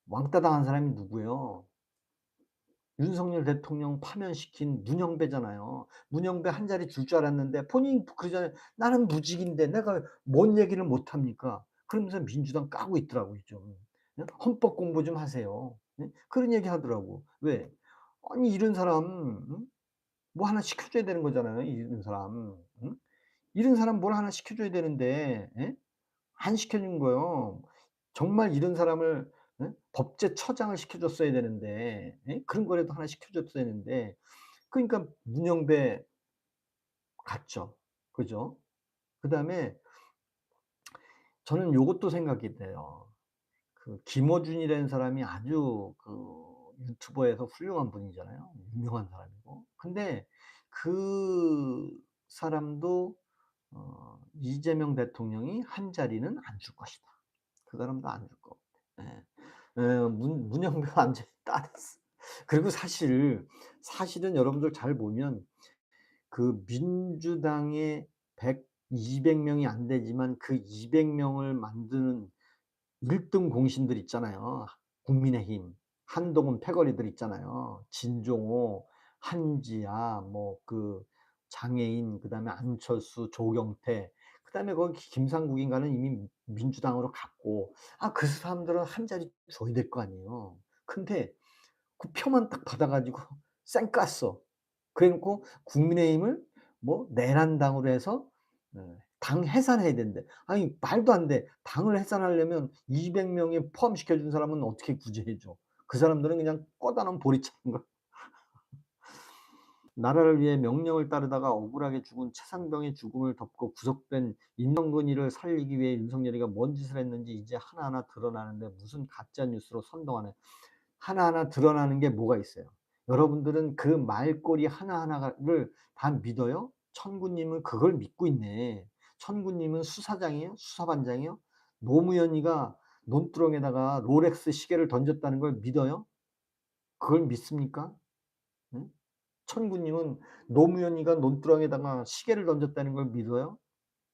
왕따 당한 사람이 누구예요? 윤석열 대통령 파면시킨 문영배잖아요. 문영배 한 자리 줄 줄 알았는데 본인이 그러잖아요. "나는 무직인데 내가 뭔 얘기를 못 합니까?" 그러면서 민주당 까고 있더라고요 좀. 예? "헌법 공부 좀 하세요." 예? 그런 얘기 하더라고. 왜? 아니 이런 사람 뭐 하나 시켜 줘야 되는 거잖아요 이런 사람. 응? 이런 사람 뭘 하나 시켜 줘야 되는데 예? 안 시켜 준 거예요. 정말 이런 사람을 예? 법제처장을 시켜 줬어야 되는데 예? 그런 거라도 하나 시켜 줬어야 되는데 그러니까 문영배 갔죠. 그죠? 그다음에 저는 요것도 생각이 돼요. 그 김어준이라는 사람이 아주 그 유튜버에서 훌륭한 분이잖아요. 유명한 사람이고. 근데 그 사람도 이재명 대통령이 한 자리는 안 줄 것이다. 그 사람도 안 줄 것 같아. 예. 문영배가 완전히 따냈어. 그리고 사실은 여러분들 잘 보면 그 민주당의 200 명이 안 되지만 그 200 명을 만드는 1등 공신들 있잖아요. 국민의힘, 한동훈 패거리들 있잖아요. 진종호, 한지아, 뭐 그 장애인, 그다음에 안철수, 조경태, 그다음에 거기 김상국인가는 이미 민주당으로 갔고 그 사람들은 한 자리 줘야 될 거 아니에요. 근데 그 표만 딱 받아 가지고 쌩 깠어. 그래 놓고 국민의힘을 뭐 내란당으로 해서 당 해산해야 된대. 아니 말도 안 돼. 당을 해산하려면 200 명에 포함시켜 준 사람은 어떻게 구제해 줘. 그 사람들은 그냥 꺼다 놓은 보리차인 거야. 나라를 위해 명령을 따르다가 억울하게 죽은 최상병의 죽음을 덮고 구속된 임성근이를 살리기 위해 윤석열이가 뭔 짓을 했는지 이제 하나하나 드러나는데 무슨 가짜 뉴스로 선동하네. 하나하나 드러나는 게 뭐가 있어요? 여러분들은 그 말꼬리 하나하나를 다 믿어요? 천구님은 그걸 믿고 있네. 천구님은 수사장이에요? 수사반장이에요? 노무현이가 논두렁에다가 롤렉스 시계를 던졌다는 걸 믿어요? 그걸 믿습니까? 응? 천구님은 노무현이가 논두렁에다가 시계를 던졌다는 걸 믿어요?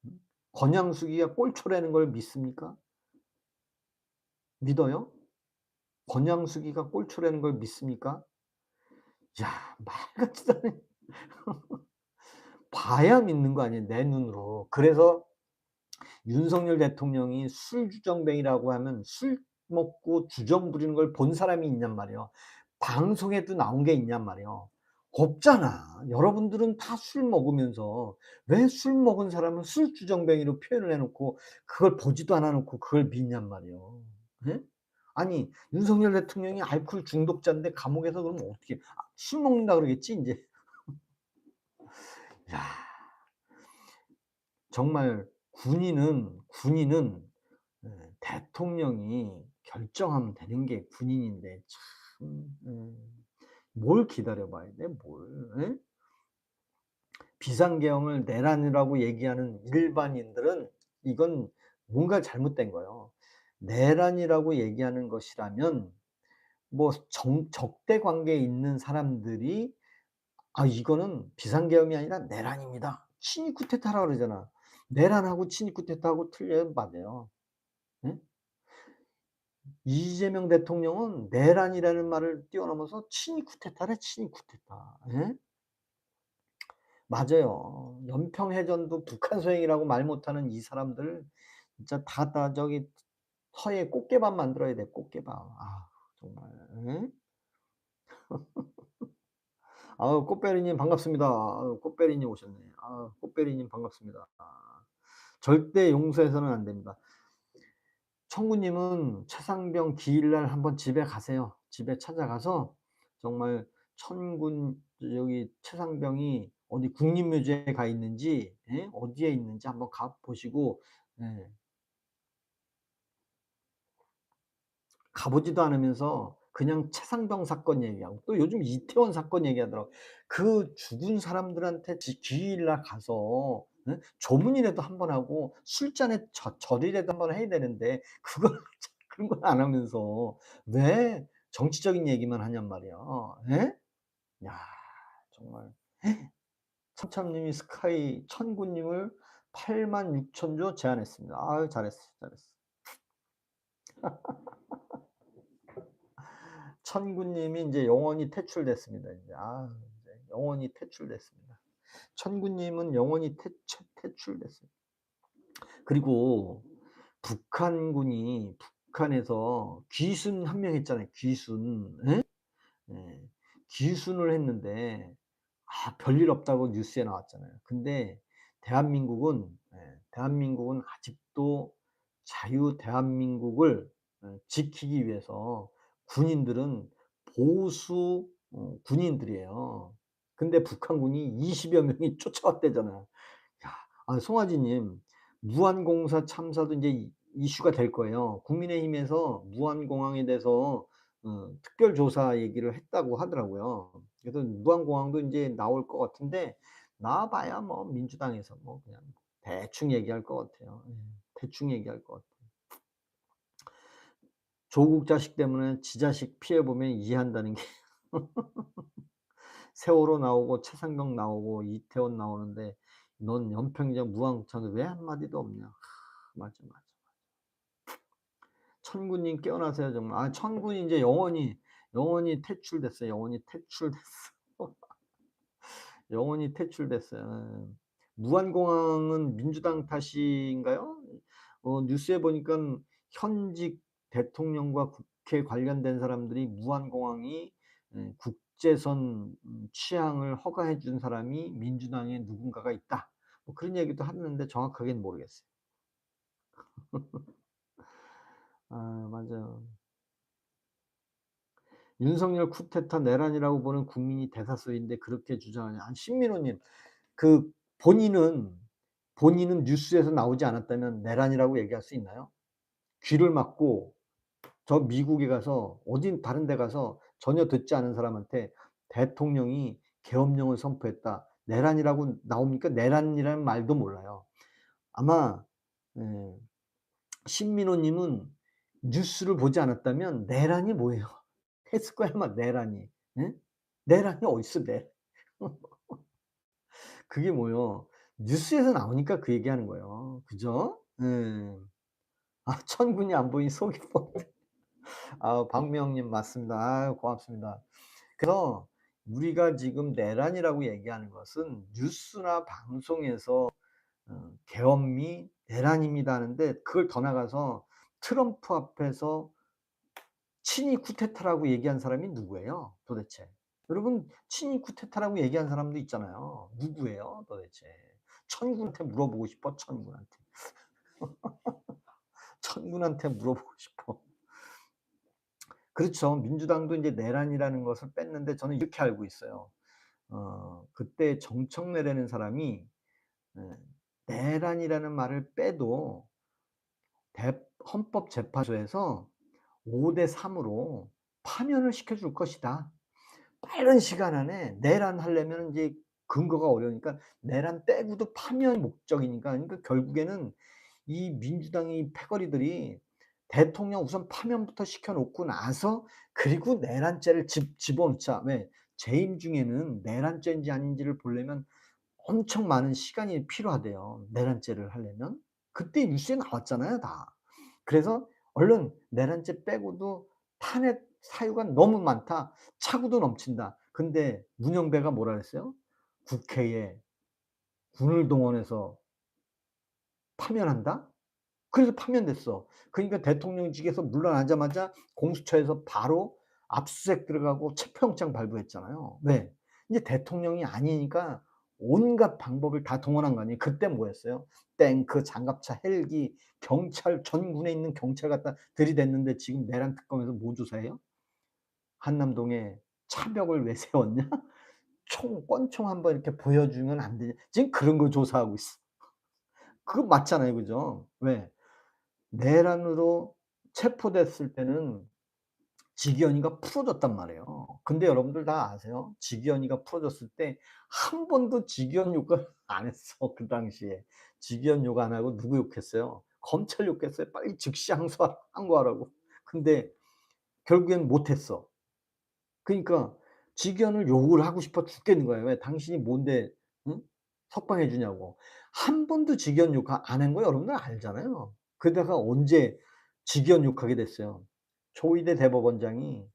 응? 권양숙이가 꼴초라는 걸 믿습니까? 믿어요? 권양숙이가 꼴초라는 걸 믿습니까? 야 말 같지도 않은 봐야 믿는 거 아니에요 내 눈으로. 그래서 윤석열 대통령이 술주정뱅이라고 하면 술 먹고 주정 부리는 걸 본 사람이 있냔 말이에요. 방송에도 나온 게 있냔 말이에요. 없잖아. 여러분들은 다 술 먹으면서 왜 술 먹은 사람을 술주정뱅이로 표현을 해 놓고 그걸 보지도 않아 놓고 그걸 믿냔 말이에요. 예? 아니 윤석열 대통령이 알코올 중독자인데 감옥에서 그러면 어떻게 술 먹는다 그러겠지 인제. 야 정말 군인은 대통령이 결정하면 되는 게 군인인데 참 뭘 기다려 봐야 돼 뭘. 예? 비상계엄을 내란이라고 얘기하는 일반인들은 이건 뭔가 잘못된 거예요. 내란이라고 얘기하는 것이라면 뭐 정 적대 관계에 있는 사람들이 이거는 비상계엄이 아니라 내란입니다. 친위 쿠데타라 그러잖아. 내란하고 친위 쿠데타하고 틀려요 맞아요. 예? 이재명 대통령은 내란이라는 말을 뛰어넘어서 친위 쿠데타래 친위 쿠데타. 예? 맞아요. 연평해전도 북한 소행이라고 말 못하는 이 사람들 진짜 다 저기 서해 꽃게밥 만들어야 돼 꽃게밥. 정말. 예? 꽃베리님 반갑습니다. 꽃베리님 오셨네. 꽃베리님 반갑습니다. 절대 용서해서는 안 됩니다. 청구님은 최상병 기일날 한번 집에 가세요. 집에 찾아가서 정말 천군 여기 최상병이 어디 국립묘지에 가 있는지, 예? 어디에 있는지 한번 가 보시고, 예. 가 보지도 않으면서 그냥 최상병 사건 얘기하고 또 요즘 이태원 사건 얘기하더라고요. 그 죽은 사람들한테 기일날 가서, 예? 조문이라도 한번 하고 술잔에 절이라도 한번 해야 되는데 그걸 그런 걸 안 하면서 왜 정치적인 얘기만 하냔 말이야. 예? 야 정말 천참님이 스카이 천구님을 8만6천 조 제안했습니다. 아유 잘했어, 잘했어. 천구님이 인제 영원히 퇴출됐습니다. 인제 이제 영원히 퇴출됐습니다. 천구님은 영원히 퇴출됐어요. 그리고 북한군이 북한에서 귀순 한 명 했잖아요. 귀순. 예? 예. 귀순을 했는데 별일 없다고 뉴스에 나왔잖아요. 근데 대한민국은, 대한민국은 아직도 자유 대한민국을 지키기 위해서 군인들은 보수 군인들이에요. 근데 북한군이 20여 명이 쫓아왔대잖아요. 야. 송하지님, 무한공사 참사도 인제 이슈가 될 거예요. 국민의힘에서 무한공항에 대해서 특별조사 얘기를 했다고 하더라고요. 그래서 무한공항도 인제 나올 것 같은데 나와 봐야 뭐 민주당에서 뭐 그냥 대충 얘기할 것 같아요. 예. 대충 얘기할 것 같아요. 조국 자식 때문에 지 자식 피해 보면 이해한다는 게 세월호 나오고 최상병 나오고 이태원 나오는데 "넌 연평전 무한공차인데 왜 한마디도 없냐." 맞아, 맞아. 천군님 깨어나세요 정말. 천군이 인제 영원히 퇴출됐어요. 영원히 퇴출됐어. 영원히 퇴출됐어요. 예. 무한공항은 민주당 탓인가요? 뉴스에 보니깐 현직 대통령과 국회 관련된 사람들이 무한공항이 국제선 취항을 허가해 준 사람이 민주당에 누군가가 있다. 뭐 그런 얘기도 하는데 정확하게는 모르겠어요. 맞아요. 윤석열 쿠데타 내란이라고 보는 국민이 대다수인데 그렇게 주장하냐. 신민호 님, 그 본인은 뉴스에서 나오지 않았다면 내란이라고 얘기할 수 있나요? 귀를 막고 저 미국에 가서 어딘 다른 데 가서 전혀 듣지 않은 사람한테 대통령이 계엄령을 선포했다. 내란이라고 나옵니까? 내란이라는 말도 몰라요. 아마 예 신민호 님은 뉴스를 보지 않았다면 '내란이 뭐예요?' 했을 거야 아마 내란이. 예? 내란이 어딨어 내 그게 뭐예요. 뉴스에서 나오니까 그 얘기하는 거예요. 그죠? 예. 천군이 안 보이니 속이 뻔. 박미영님 맞습니다. 고맙습니다. 그래서 우리가 지금 내란이라고 얘기하는 것은 뉴스나 방송에서 계엄이 내란입니다 하는데 그걸 더 나가서 트럼프 앞에서 친이 쿠데타라고 얘기한 사람이 누구예요 도대체? 여러분 친이 쿠데타라고 얘기한 사람도 있잖아요. 누구예요 도대체? 천군한테 물어보고 싶어 천군한테. 천군한테 물어보고 싶어. 그렇죠. 민주당도 인제 내란이라는 것을 뺐는데 저는 이렇게 알고 있어요. 그때 정청래라는 사람이 예 내란이라는 말을 빼도 대 헌법재판소에서 5대 3 으로 파면을 시켜줄 것이다. 빠른 시간 안에 내란하려면은 인제 근거가 어려우니까 내란 빼고도 파면이 목적이니까 그러니까 결국에는 이 민주당의 패거리들이 대통령 우선 파면부터 시켜 놓고 나서 그리고 내란죄를 집어넣자. 왜? 재임 중에는 내란죄인지 아닌지를 보려면 엄청 많은 시간이 필요하대요, 내란죄를 하려면. 그때 뉴스에 나왔잖아요, 다. 그래서 얼른 내란죄 빼고도 탄핵 사유가 너무 많다. 차고도 넘친다. 근데 문영배가 뭐라 그랬어요? 국회에 군을 동원해서 파면한다? 그래서 파면됐어. 그러니까 대통령직에서 물러나자마자 공수처에서 바로 압수수색 들어가고 체포영장 발부했잖아요. 왜? 이제 대통령이 아니니까 온갖 방법을 다 동원한 거 아니에요. 그때 뭐였어요? 탱크, 장갑차, 헬기, 경찰, 전군에 있는 경찰 갖다 들이댔는데 지금 내란 특검에서 뭐 조사해요? 한남동에 차벽을 왜 세웠냐? 총 권총 한번 이렇게 보여주면 안 되냐? 지금 그런 거 조사하고 있어. 그거 맞잖아요. 그죠? 왜? 내란으로 체포됐을 때는 직위원이가 풀어줬단 말이에요. 근데 여러분들 다 아세요? 직위원이가 풀어줬을 때 한 번도 직위원 욕을 안 했어, 그 당시에. 직위원 욕 안 하고 누구 욕했어요? 검찰 욕했어요. 빨리 즉시 항고하라고. 근데 결국엔 못 했어. 그러니까 직위원을 욕을 하고 싶어 죽겠는 거예요. 왜? 당신이 뭔데 응? 석방해 주냐고. 한 번도 직위원 욕 안 한 거 여러분들 알잖아요. 그러다가 언제 직위원 욕하게 됐어요. 조희대 대법원장이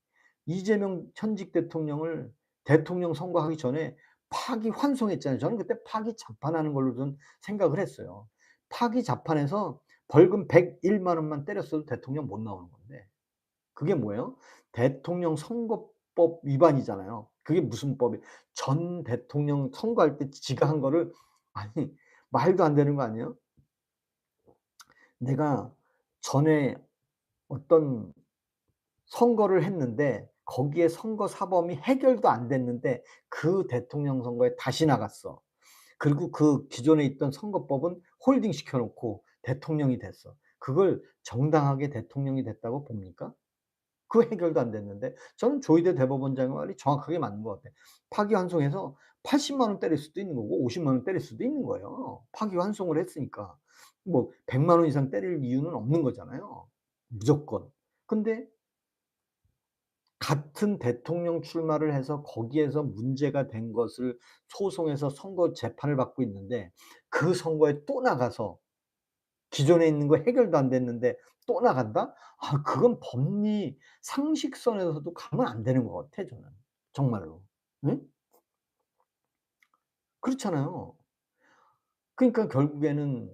이재명 현직 대통령을 대통령 선거하기 전에 파기환송했잖아요. 저는 그때 파기 자판하는 걸로 좀 생각을 했어요. 파기 자판해서 벌금 101만 원만 때렸어도 대통령 못 나오는 건데 그게 뭐예요? 대통령 선거법 위반이잖아요. 그게 무슨 법이 전 대통령 선거할 때 지가 한 거를 아니 말도 안 되는 거 아니에요? 내가 전에 어떤 선거를 했는데 거기에 선거 사범이 해결도 안 됐는데 그 대통령 선거에 다시 나갔어. 그리고 그 기존에 있던 선거법은 홀딩 시켜 놓고 대통령이 됐어. 그걸 정당하게 대통령이 됐다고 봅니까? 그 해결도 안 됐는데 저는 조희대 대법원장의 말이 정확하게 맞는 것 같아요. 파기환송해서 80만 원 때릴 수도 있는 거고 50만 원 때릴 수도 있는 거예요. 파기환송을 했으니까. 뭐 100만 원 이상 때릴 이유는 없는 거잖아요, 무조건. 근데 같은 대통령 출마를 해서 거기에서 문제가 된 것을 소송해서 선거 재판을 받고 있는데 그 선거에 또 나가서 기존에 있는 거 해결도 안 됐는데 또 나간다? 아 그건 법리 상식선에서도 가면 안 되는 것 같아 저는. 정말로. 응? 그렇잖아요. 그러니까 결국에는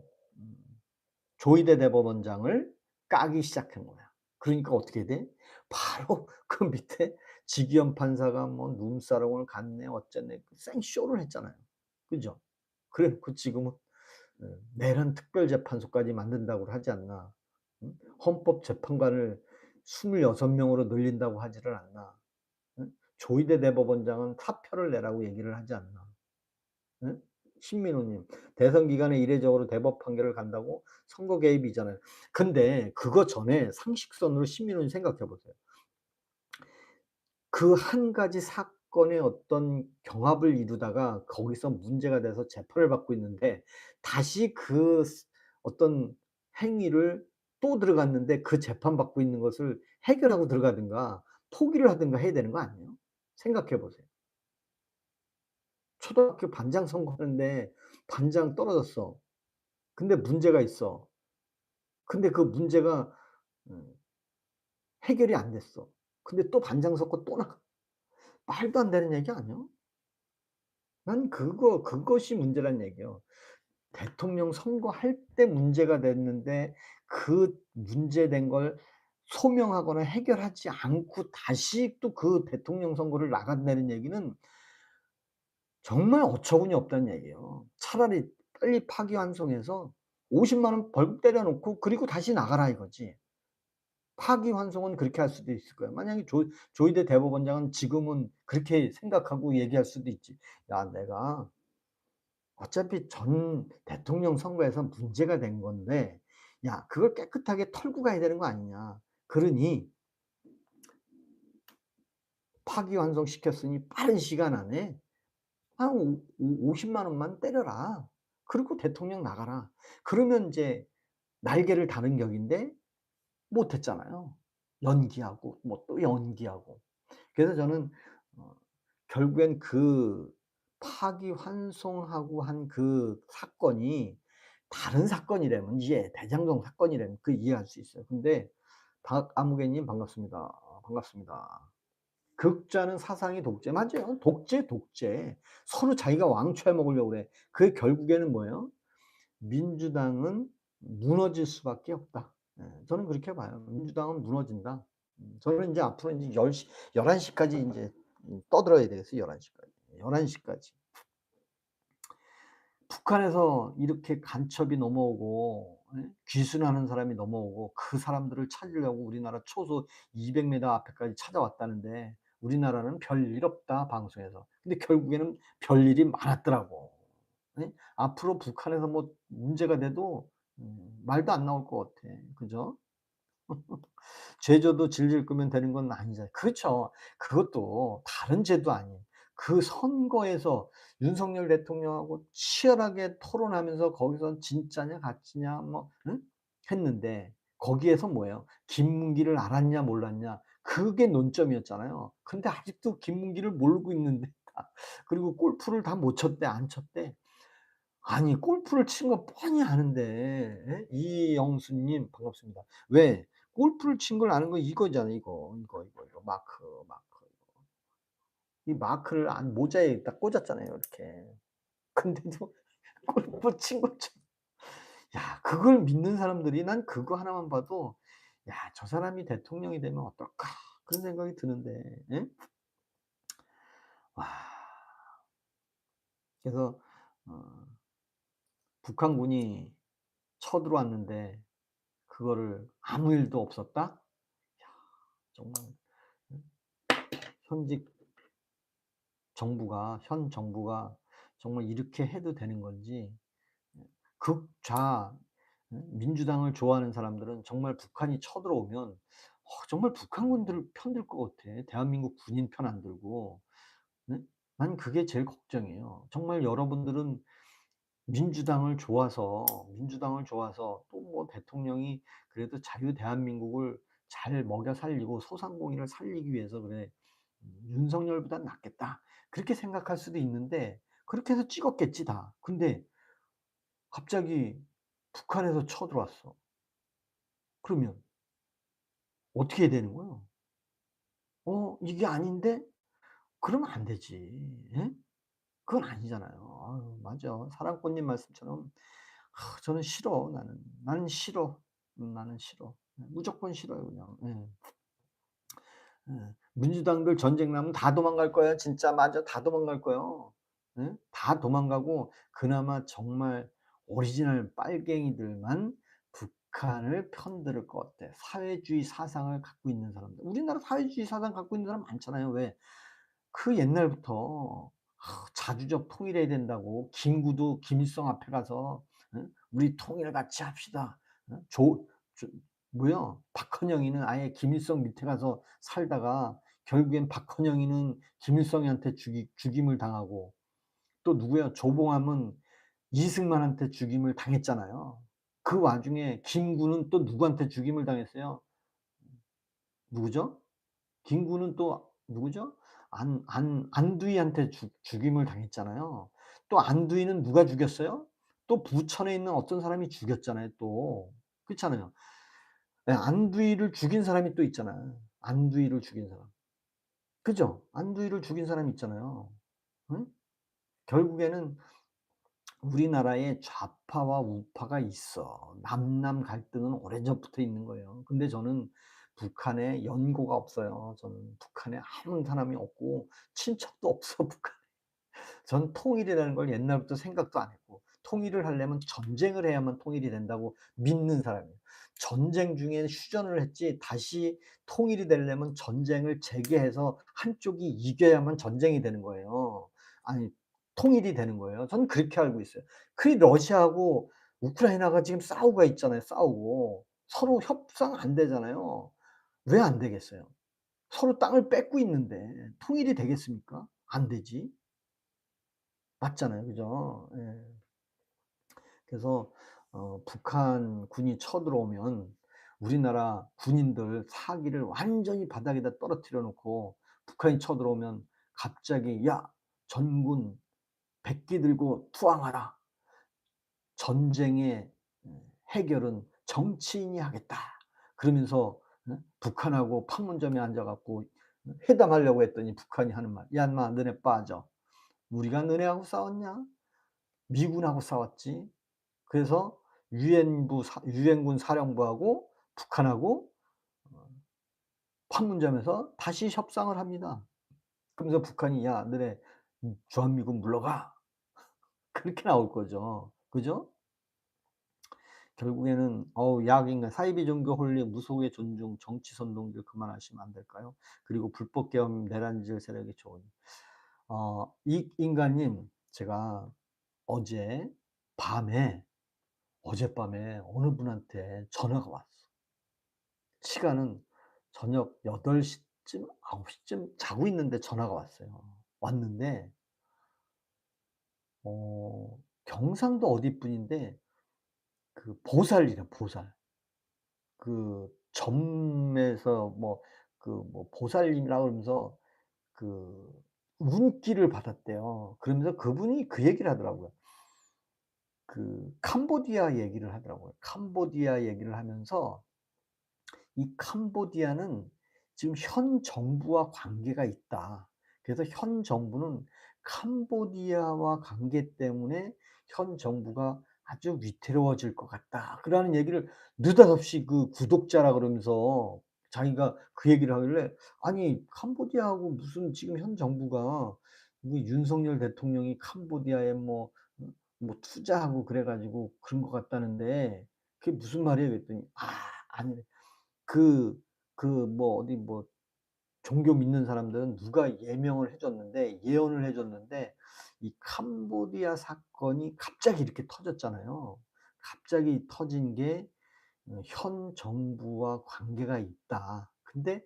조희대 대법원장을 까기 시작한 거야. 그러니까 어떻게 돼? 바로 그 밑에 지기현 판사가 뭐 눈사람을 갔네 어쨌네 생쇼를 했잖아요. 그죠? 그래 놓고 지금은 내란 특별재판소까지 만든다고 하지 않나. 응? 헌법재판관을 26 명으로 늘린다고 하지를 않나. 응? 조희대 대법원장은 사표를 내라고 얘기를 하지 않나. 응? 신민우님, 대선 기간에 이례적으로 대법 판결을 간다고 선거 개입이잖아요. 근데 그거 전에 상식선으로 신민우님 생각해 보세요. 그 한 가지 사건의 어떤 경합을 이루다가 거기서 문제가 돼서 재판을 받고 있는데 다시 그 어떤 행위를 또 들어갔는데 그 재판받고 있는 것을 해결하고 들어가든가 포기를 하든가 해야 되는 거 아니에요? 생각해 보세요. 초등학교 반장 선거하는데 반장 떨어졌어. 근데 문제가 있어. 근데 그 문제가 음 해결이 안 됐어. 근데 또 반장 선거 또 나가. 말도 안 되는 얘기 아니에요? 난 그것이 문제란 얘기예요. 대통령 선거할 때 문제가 됐는데 그 문제된 걸 소명하거나 해결하지 않고 다시 또 그 대통령 선거를 나간다는 얘기는 정말 어처구니 없다는 얘기예요. 차라리 빨리 파기환송해서 50만 원 벌금 때려 놓고 그리고 다시 나가라 이거지. 파기환송은 그렇게 할 수도 있을 거야. 만약에 조희대 대법원장은 지금은 그렇게 생각하고 얘기할 수도 있지. "야 내가 어차피 전 대통령 선거에서 문제가 된 건데 야 그걸 깨끗하게 털고 가야 되는 거 아니냐. 그러니 파기환송시켰으니 빠른 시간 안에 한 오 오 50만 원만 때려라. 그리고 대통령 나가라." 그러면 인제 날개를 다는 격인데 못 했잖아요. 연기하고 뭐 또 연기하고. 그래서 저는 어 결국엔 그 파기환송하고 한 그 사건이 다른 사건이라면 이해 대장동 사건이라면 그 이해할 수 있어요. 근데 박아무개님 반갑습니다. 반갑습니다. 극자는 사상이 독재 맞아요. 독재, 독재. 서로 자기가 왕초해 먹으려고 그래. 그게 결국에는 뭐예요? 민주당은 무너질 수밖에 없다. 예 저는 그렇게 봐요. 민주당은 무너진다. 저는 인제 앞으로 인제 10시 11 시까지 인제 떠들어야 되겠어요 11 시까지. 11 시까지. 북한에서 이렇게 간첩이 넘어오고 예 귀순하는 사람이 넘어오고 그 사람들을 찾으려고 우리나라 초소 200 미터 앞에까지 찾아왔다는데 우리나라는 "별일 없다." 방송에서. 근데 결국에는 별일이 많았더라고. 예. 앞으로 북한에서 뭐 문제가 돼도 말도 안 나올 것 같아. 그죠? 죄져도 질질 끌면 되는 건 아니잖아요. 그렇죠. 그것도 다른 죄도 아니에요. 그 선거에서 윤석열 대통령하고 치열하게 토론하면서 거기서 진짜냐 가짜냐 뭐 응? 했는데 거기에서 뭐예요? 김문기를 알았냐 몰랐냐 그게 논점이었잖아요. 근데 아직도 김문기를 모르고 있는데 다 그리고 골프를 다 못 쳤대 안 쳤대. 아니 골프를 친 거 뻔히 아는데 예? 이영수 님 반갑습니다. 왜 골프를 친 걸 아는 거 이거잖아요 이거 마크 이거. 이 마크를 안 모자에 딱 꽂았잖아요 이렇게. 근데도 골프 친 것처럼 야 그걸 믿는 사람들이 난 그거 하나만 봐도 '야 저 사람이 대통령이 되면 어떨까.' 그런 생각이 드는데 예? 와 그래서 어 북한군이 쳐들어왔는데 그거를 아무 일도 없었다? 정말 음 현직 정부가 현 정부가 정말 이렇게 해도 되는 건지 극좌 민주당을 좋아하는 사람들은 정말 북한이 쳐들어오면 정말 북한군들 편 들 것 같아. 대한민국 군인 편 안 들고. 네? 난 그게 제일 걱정이에요. 정말 여러분들은 민주당을 좋아서 또 뭐 대통령이 그래도 자유 대한민국을 잘 먹여 살리고 소상공인을 살리기 위해서 그래 '윤석열보단 낫겠다.' 그렇게 생각할 수도 있는데 그렇게 해서 찍었겠지 다. 근데 갑자기 북한에서 쳐들어왔어. 그러면 어떻게 해야 되는 거예요? 이게 아닌데? 그러면 안 되지. 예? 그건 아니잖아요. 아유 맞아. 사랑꾼님 말씀처럼 저는 싫어 나는. 나는 싫어. 나는 싫어. 무조건 싫어요 그냥. 예. 예. 민주당들 전쟁 나면 다 도망갈 거예요. 진짜 맞아. 다 도망갈 거예요. 예? 다 도망가고 그나마 정말 오리지널 빨갱이들만 북한을 편들을 것 같아. 사회주의 사상을 갖고 있는 사람들. 우리나라 사회주의 사상 갖고 있는 사람 많잖아요. 왜? 그 옛날부터 자주적 통일해야 된다고 김구도 김일성 앞에 가서 "우리 통일 같이 합시다." 조 뭐야 박헌영이는 아예 김일성 밑에 가서 살다가 결국엔 박헌영이는 김일성한테 죽임을 당하고 또 누구야 조봉암은 이승만한테 죽임을 당했잖아요. 그 와중에 김구는 또 누구한테 죽임을 당했어요? 누구죠? 김구는 또 누구죠? 안두희한테 죽임을 당했잖아요. 또 안두희는 누가 죽였어요? 또 부천에 있는 어떤 사람이 죽였잖아요 또. 그렇잖아요. 예 안두희를 죽인 사람이 또 있잖아요. 안두희를 죽인 사람. 그죠? 안두희를 죽인 사람이 있잖아요. 응? 결국에는 우리나라에 좌파와 우파가 있어. 남남 갈등은 오래전부터 있는 거예요. 근데 저는 북한에 연고가 없어요. 저는 북한에 아무 사람이 없고 친척도 없어 북한에. 전 통일이라는 걸 옛날부터 생각도 안 했고 통일을 하려면 전쟁을 해야만 통일이 된다고 믿는 사람이에요. 전쟁 중에 휴전을 했지 다시 통일이 되려면 전쟁을 재개해서 한쪽이 이겨야만 전쟁이 되는 거예요. 아니 통일이 되는 거예요. 저는 그렇게 알고 있어요. 그 러시아하고 우크라이나가 지금 싸우고 있잖아요, 싸우고. 서로 협상 안 되잖아요. 왜 안 되겠어요? 서로 땅을 뺏고 있는데 통일이 되겠습니까? 안 되지. 맞잖아요. 그죠? 예. 그래서 북한군이 쳐들어오면 우리나라 군인들 사기를 완전히 바닥에다 떨어뜨려 놓고 북한이 쳐들어오면 갑자기 "야 전군 백기 들고 투항하라. 전쟁의 해결은 정치인이 하겠다." 그러면서 북한하고 판문점에 앉아 갖고 회담하려고 했더니 북한이 하는 말 "야 인마 너네 빠져. 우리가 너네하고 싸웠냐? 미군하고 싸웠지." 그래서 유엔군 사령부하고 북한하고 어 판문점에서 다시 협상을 합니다. 그러면서 북한이 "야 너네 주한미군 물러가." 그렇게 나올 거죠. 그죠? 결국에는 야학인간, 사이비 종교 혼리, 무속의 존중, 정치 선동들 그만하시면 안 될까요? 그리고 불법 계엄, 내란질 세력의 조언. 이 인간님, 제가 어제 밤에 어젯밤에 어느 분한테 전화가 왔어. 시간은 저녁 8 시쯤 9 시쯤 자고 있는데 전화가 왔어요. 왔는데 경상도 어디 분인데 그 보살이래, 보살. 그 점에서 뭐 뭐 보살님이라 그러면서 그 운기를 받았대요. 그러면서 그분이 그 얘기를 하더라고요. 그 캄보디아 얘기를 하더라고요. 캄보디아 얘기를 하면서 이 캄보디아는 지금 현 정부와 관계가 있다. 그래서 현 정부는 캄보디아와 관계 때문에 현 정부가 아주 위태로워질 것 같다. 그러는 얘기를 느닷없이 그 구독자라 그러면서 자기가 그 얘기를 하길래, 아니 캄보디아하고 무슨 지금 현 정부가 그 윤석열 대통령이 캄보디아에 뭐 투자하고 그래 가지고 그런 것 같다는데 그게 무슨 말이에요? 그랬더니 아니래. 그 어디 종교 믿는 사람들은 누가 예명을 해 줬는데, 예언을 해 줬는데 이 캄보디아 사건이 갑자기 이렇게 터졌잖아요. 갑자기 터진 게 현 정부와 관계가 있다. 근데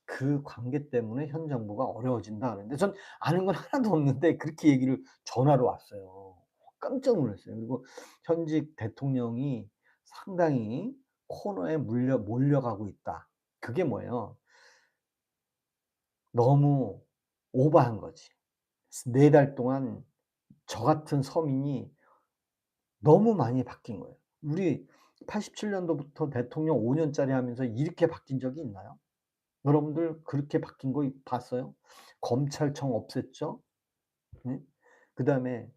그 관계 때문에 현 정부가 어려워진다 그러는데, 전 아는 건 하나도 없는데 그렇게 얘기를 전화로 왔어요. 깜짝 놀랐어요. 그리고 현직 대통령이 상당히 코너에 물려 몰려가고 있다. 그게 뭐예요? 너무 오버한 거지. 4달 동안 저 같은 서민이 너무 많이 바뀐 거예요. 우리 87 년도부터 대통령 5 년짜리 하면서 이렇게 바뀐 적이 있나요? 여러분들 그렇게 바뀐 거 봤어요? 검찰청 없앴죠. 예? 그다음에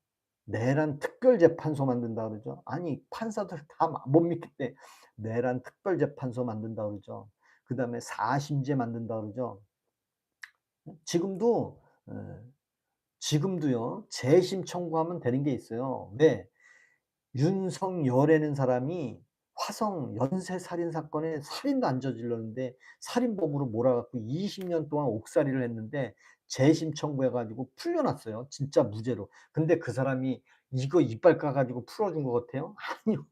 내란 특별재판소 만든다 그러죠. 아니 판사들 다 못 믿겠대. 내란 특별재판소 만든다 그러죠. 그다음에 4심제 만든다 그러죠. 지금도 예 지금도요, 재심 청구하면 되는 게 있어요. 왜? 윤석열이라는 사람이 화성 연쇄 살인 사건에 살인도 안 저질렀는데 살인범으로 몰아 갖고 20년 동안 옥살이를 했는데 재심 청구해 가지고 풀려 났어요, 진짜 무죄로. 근데 그 사람이 이거 이빨 까 가지고 풀어 준 것 같아요? 아니요.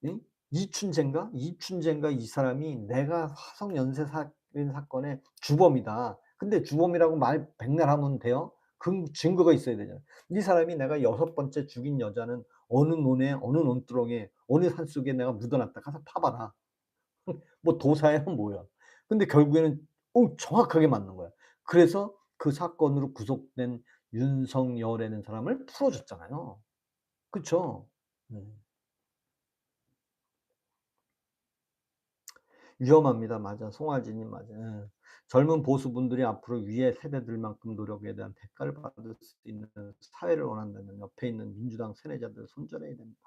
응? 이춘재인가? 이춘재인가 이 사람이 "내가 화성 연쇄 살인 사건의 주범이다." 근데 주범이라고 말 백날 하면 돼요? 증거가 있어야 되잖아요. 이 사람이 "내가 6번째 죽인 여자는 어느 논에 어느 논두렁에 어느 산속에 내가 묻어 놨다. 가서 파 봐라." 뭐 도사야 뭐야. 근데 결국에는 정확하게 맞는 거야. 그래서 그 사건으로 구속된 윤석열이라는 사람을 풀어 줬잖아요. 그쵸? 네. 위험합니다. 맞아. 송하진님 맞아. 예. 젊은 보수분들이 앞으로 위의 세대들만큼 노력에 대한 대가를 받을 수 있는 사회를 원한다면 옆에 있는 민주당 세뇌자들 손절해야 됩니다.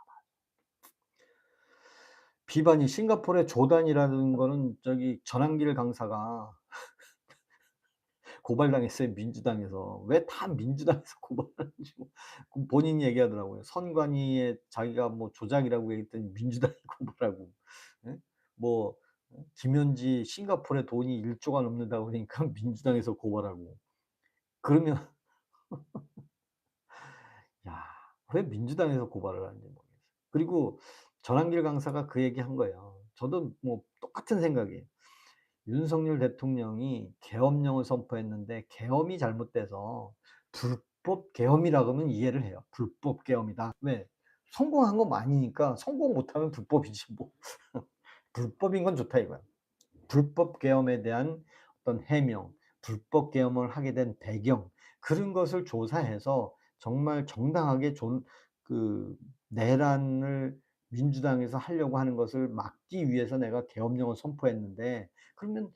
비반이 싱가포르의 조단이라는 거는 저기 전한길 강사가 고발당했어요, 민주당에서. 왜 다 민주당에서 고발하는지 본인이 얘기하더라고요. 선관위에 자기가 뭐 조작이라고 얘기했더니 민주당이 고발하고. 예? 뭐 김현지 싱가포르에 돈이 1 조가 넘는다고 그러니까 민주당에서 고발하고. 그러면 야, 왜 민주당에서 고발을 하는지 모르겠어요. 그리고 전한길 강사가 그 얘기한 거예요. 저도 뭐 똑같은 생각이에요. 윤석열 대통령이 계엄령을 선포했는데 계엄이 잘못돼서 불법 계엄이라 그러면 이해를 해요. 불법 계엄이다. 왜? 성공한 건 아니니까 성공 못하면 불법이지 뭐. 불법인 건 좋다 이거야. 불법 계엄에 대한 어떤 해명, 불법 계엄을 하게 된 배경, 그런 것을 조사해서 정말 정당하게 그 내란을 민주당에서 하려고 하는 것을 막기 위해서 내가 계엄령을 선포했는데, 그러면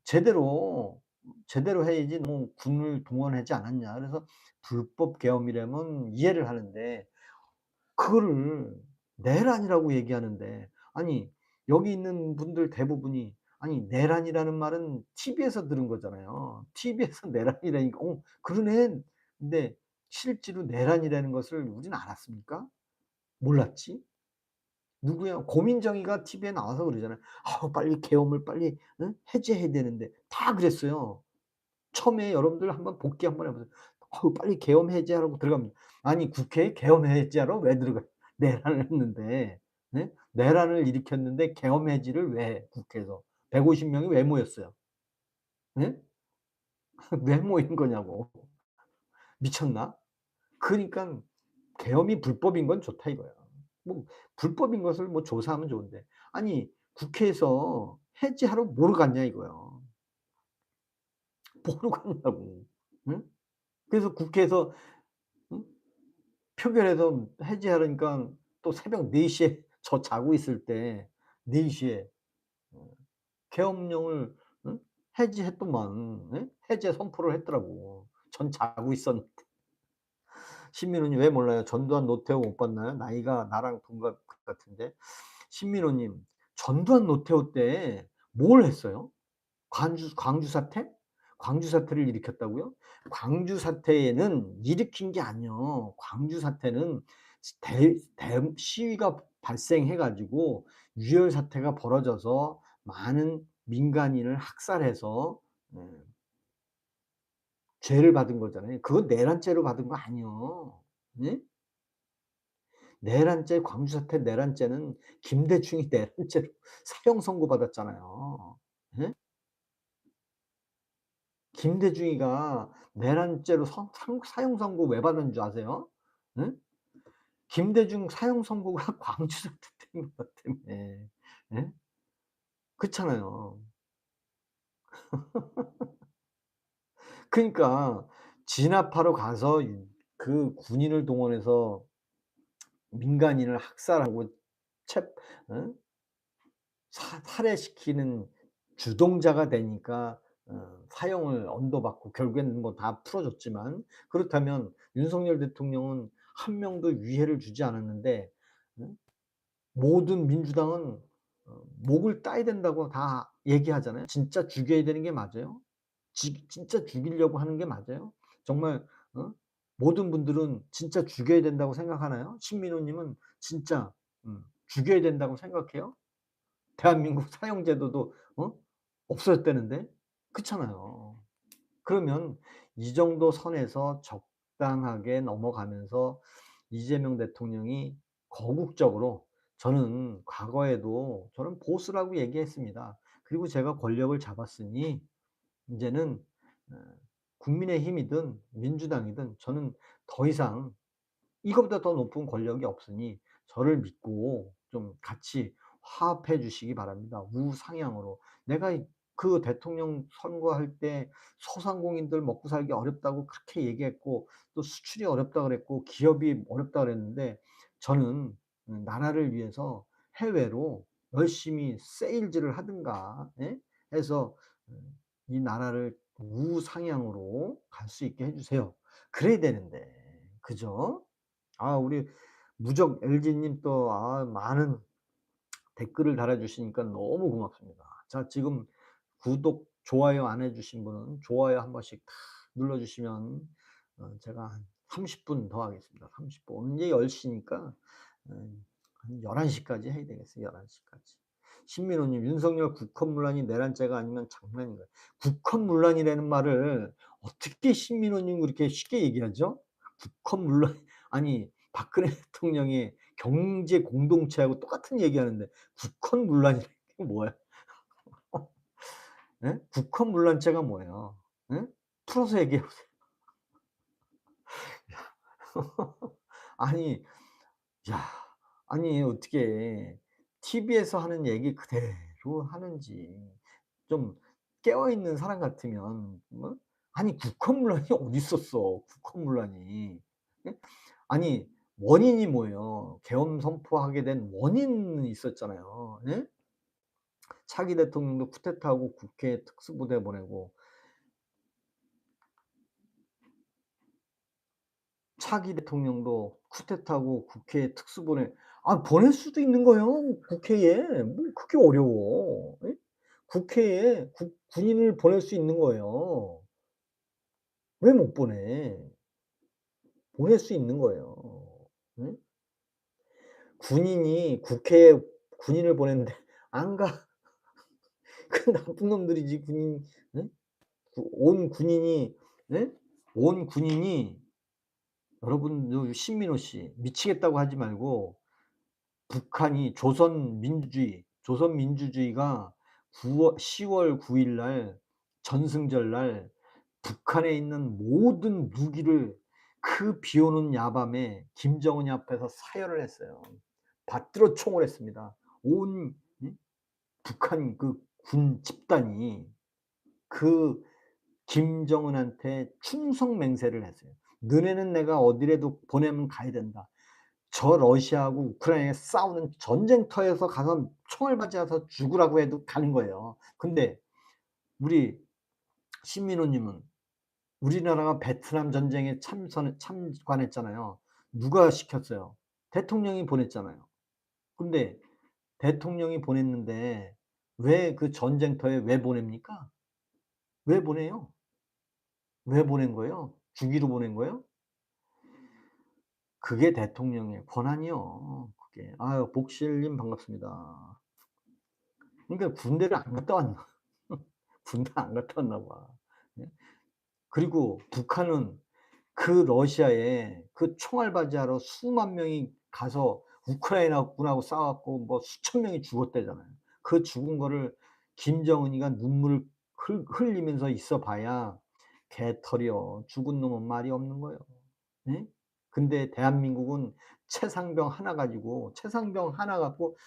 제대로 해야지 너무 군을 동원하지 않았냐. 그래서 불법 계엄이라면 이해를 하는데 그거를 내란이라고 얘기하는데, 아니 여기 있는 분들 대부분이 아니 내란이라는 말은 TV에서 들은 거잖아요. TV에서 내란이라니까 그러네. 근데 실제로 내란이라는 것을 우리는 알았습니까? 몰랐지? 누구야? 고민정이가 TV에 나와서 그러잖아요. "아우 빨리 계엄을 빨리 해제해야 되는데." 다 그랬어요. 처음에 여러분들 한번 복기 한번 해 보세요. "어우 빨리 계엄 해제하라고 들어갑니다." 아니 국회에 계엄 해제하러 왜 들어가요? 내란을 했는데. 네? 내란을 일으켰는데 계엄 해지를 왜 해 국회에서. 150 명이 왜 모였어요? 네? 왜 모인 거냐고. 미쳤나? 그러니깐 계엄이 불법인 건 좋다 이거야. 뭐 불법인 것을 뭐 조사하면 좋은데 아니 국회에서 해지하러 뭐로 갔냐 이거야. 뭐로 갔냐고. 응? 그래서 국회에서 응? 표결해서 해지하라니까 또 새벽 4 시에 저 자고 있을 때 4 시에 어 계엄령을 응? 해지했더만 예? 해제 선포를 했더라고. 전 자고 있었는데. 신민호님 왜 몰라요? 전두환 노태우 못 봤나요? 나이가 나랑 동갑 같은데. 신민호님 전두환 노태우 때 뭘 했어요? 광주 사태? 광주 사태를 일으켰다고요? 광주 사태는 일으킨 게 아니요. 광주 사태는 대 시위가 발생해 가지고 유혈 사태가 벌어져서 많은 민간인을 학살해서 죄를 받은 거잖아요. 그건 내란죄로 받은 거 아니요. 예? 내란죄 광주 사태 내란죄는 김대중이 내란죄로 사형 선고받았잖아요. 예? 김대중이가 내란죄로 서 상 사형 선고 왜 받은 줄 아세요? 예? 김대중 사형 선고가 광주 사태 때문 때문에. 예? 그렇잖아요. 그러니까 진압하러 가서 그 군인을 동원해서 민간인을 학살하고 체 어? 살해시키는 주동자가 되니까 사형을 언도받고 결국에는 뭐 다 풀어줬지만 그렇다면 윤석열 대통령은 한 명도 유해를 주지 않았는데 응? 모든 민주당은 목을 따야 된다고 다 얘기하잖아요. 진짜 죽여야 되는 게 맞아요? 진짜 죽이려고 하는 게 맞아요? 정말 어? 모든 분들은 진짜 죽여야 된다고 생각하나요? 신민호 님은 진짜 죽여야 된다고 생각해요? 대한민국 사형제도도 없어졌다는데. 그렇잖아요. 그러면 이 정도 선에서 적당하게 넘어가면서 이재명 대통령이 거국적으로 저는 과거에도 저는 보수라고 얘기했습니다. 그리고 제가 권력을 잡았으니 인제는 어 국민의힘이든 민주당이든 저는 더 이상 이거보다 더 높은 권력이 없으니 저를 믿고 좀 같이 화합해 주시기 바랍니다. 우상향으로. 내가 그 대통령 선거할 때 소상공인들 먹고 살기 어렵다고 그렇게 얘기했고 또 수출이 어렵다 그랬고 기업이 어렵다 그랬는데 저는 나라를 위해서 해외로 열심히 세일즈를 하든가 예? 해서 이 나라를 우상향으로 갈 수 있게 해 주세요. 그래야 되는데. 그죠? 우리 무적 LG님 또 많은 댓글을 달아주시니까 너무 고맙습니다. 자, 지금 구독, 좋아요 안 해주신 분은 좋아요 한 번씩 탁 눌러주시면 제가 한 30분 더 하겠습니다. 30분. 이제 10 시니까 한 11 시까지 해야 되겠어요. 11 시까지. 신민호님, 윤석열 국헌문란이 내란죄가 아니면 장난인가요? 국헌문란이라는 말을 어떻게 신민호님 그렇게 쉽게 얘기하죠? 국헌문란 아니 박근혜 대통령이 경제 공동체하고 똑같은 얘기하는데 국헌문란이라는 게 뭐야? 예? 국헌문란죄가 뭐예요? 예? 풀어서 얘기해 보세요. 아니 야 아니 어떻게 TV에서 하는 얘기 그대로 하는지 좀 깨어 있는 사람 같으면 아니 국헌문란이 어디 있었어 국헌문란이. 예? 아니 원인이 뭐예요? 계엄 선포하게 된 원인이 있었잖아요. 예? 차기 대통령도 쿠데타하고 국회에 특수부대 보내고 차기 대통령도 쿠데타하고 국회에 특수보내 보낼 수도 있는 거예요, 국회에. 뭐 그게 어려워. 예? 국회에 군인을 보낼 수 있는 거예요. 왜 못 보내? 보낼 수 있는 거예요. 응? 군인이 국회에 군인을 보냈는데 안 가. 그 나쁜 놈들이지 군인. 응? 온 군인이, 예? 온 군인이, 여러분 요 신민호 씨 미치겠다고 하지 말고, 북한이 조선민주주의가 10월 9일 날 전승절 날 북한에 있는 모든 무기를 그 비 오는 야밤에 김정은이 앞에서 사열을 했어요. 받들어 총을 했습니다. 온, 북한 그 군 집단이 그 김정은한테 충성 맹세를 했어요. "너네는 내가 어디라도 보내면 가야 된다. 저 러시아하고 우크라이나가 싸우는 전쟁터에서 가서 총을 맞아서 죽으라고 해도 가는 거예요." 근데 우리 신민호 님은 우리나라가 베트남 전쟁에 참관했잖아요. 누가 시켰어요? 대통령이 보냈잖아요. 근데 대통령이 보냈는데 왜 그 전쟁터에 왜 보냅니까? 왜 보내요? 왜 보낸 거예요? 주기로 보낸 거예요? 그게 대통령의 권한이요, 그게. 아유, 복실님 반갑습니다. 그러니까 군대를 안 갔다 왔나. 군대 안 갔다 왔나 봐. 예. 그리고 북한은 그 러시아에 그 총알바지하러 수만 명이 가서 우크라이나 군하고 싸워 갖고 뭐 수천 명이 죽었다잖아요. 그 죽은 거를 김정은이가 눈물을 흘리면서 있어 봐야 개털이요. 죽은 놈은 말이 없는 거예요. 예? 근데 대한민국은 최상병 하나 갖고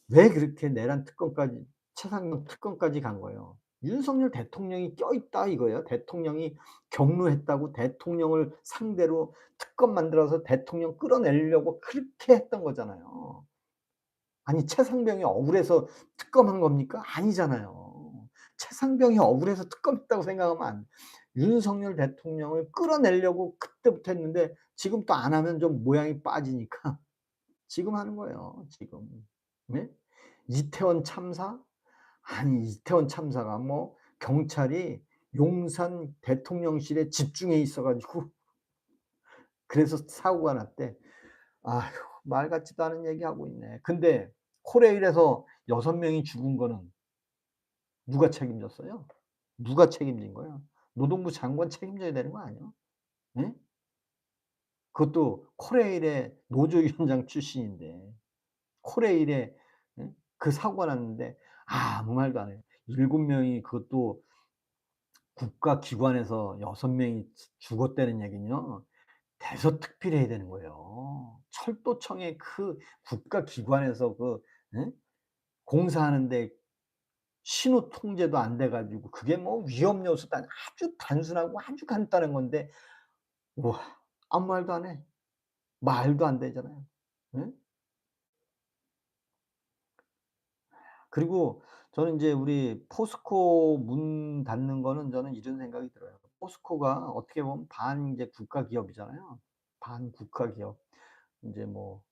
왜 그렇게 내란 특검까지, 최상병 특검까지 간 거예요. 윤석열 대통령이 껴있다 이거예요. 대통령이 경로했다고 대통령을 상대로 특검 만들어서 대통령 끌어내려고 그렇게 했던 거잖아요. 아니, 최상병이 억울해서 특검한 겁니까? 아니잖아요. 최상병이 억울해서 특검했다고 생각하면 안, 윤석열 대통령을 끌어내려고 그때부터 했는데 지금 또 안 하면 좀 모양이 빠지니까 지금 하는 거예요, 지금. 네? 이태원 참사? 아니, 이태원 참사가 뭐 경찰이 용산 대통령실에 집중해 있어 가지고 그래서 사고가 났대. 아휴, 말 같지도 않은 얘기하고 있네. 근데 코레일에서 6 명이 죽은 거는 누가 책임졌어요? 누가 책임진 거야? 노동부 장관 책임져야 되는 거 아니야? 예? 그것도 코레일의 노조위원장 출신인데, 코레일에, 예? 그 사고가 났는데 아무 말도 안 해요. 7 명이, 그것도 국가기관에서 6 명이 죽었다는 얘기는요, 대서특필해야 되는 거예요. 철도청의 그 국가기관에서 그, 예? 공사하는데 신호 통제도 안 돼 가지고 그게 뭐 위험 요소도 아주 단순하고 아주 간단한 건데, 와, 아무 말도 안 해. 말도 안 되잖아요. 예? 그리고 저는 인제 우리 포스코 문 닫는 거는 저는 이런 생각이 들어요. 포스코가 어떻게 보면 반 이제 국가 기업이잖아요. 반 국가 기업. 인제 뭐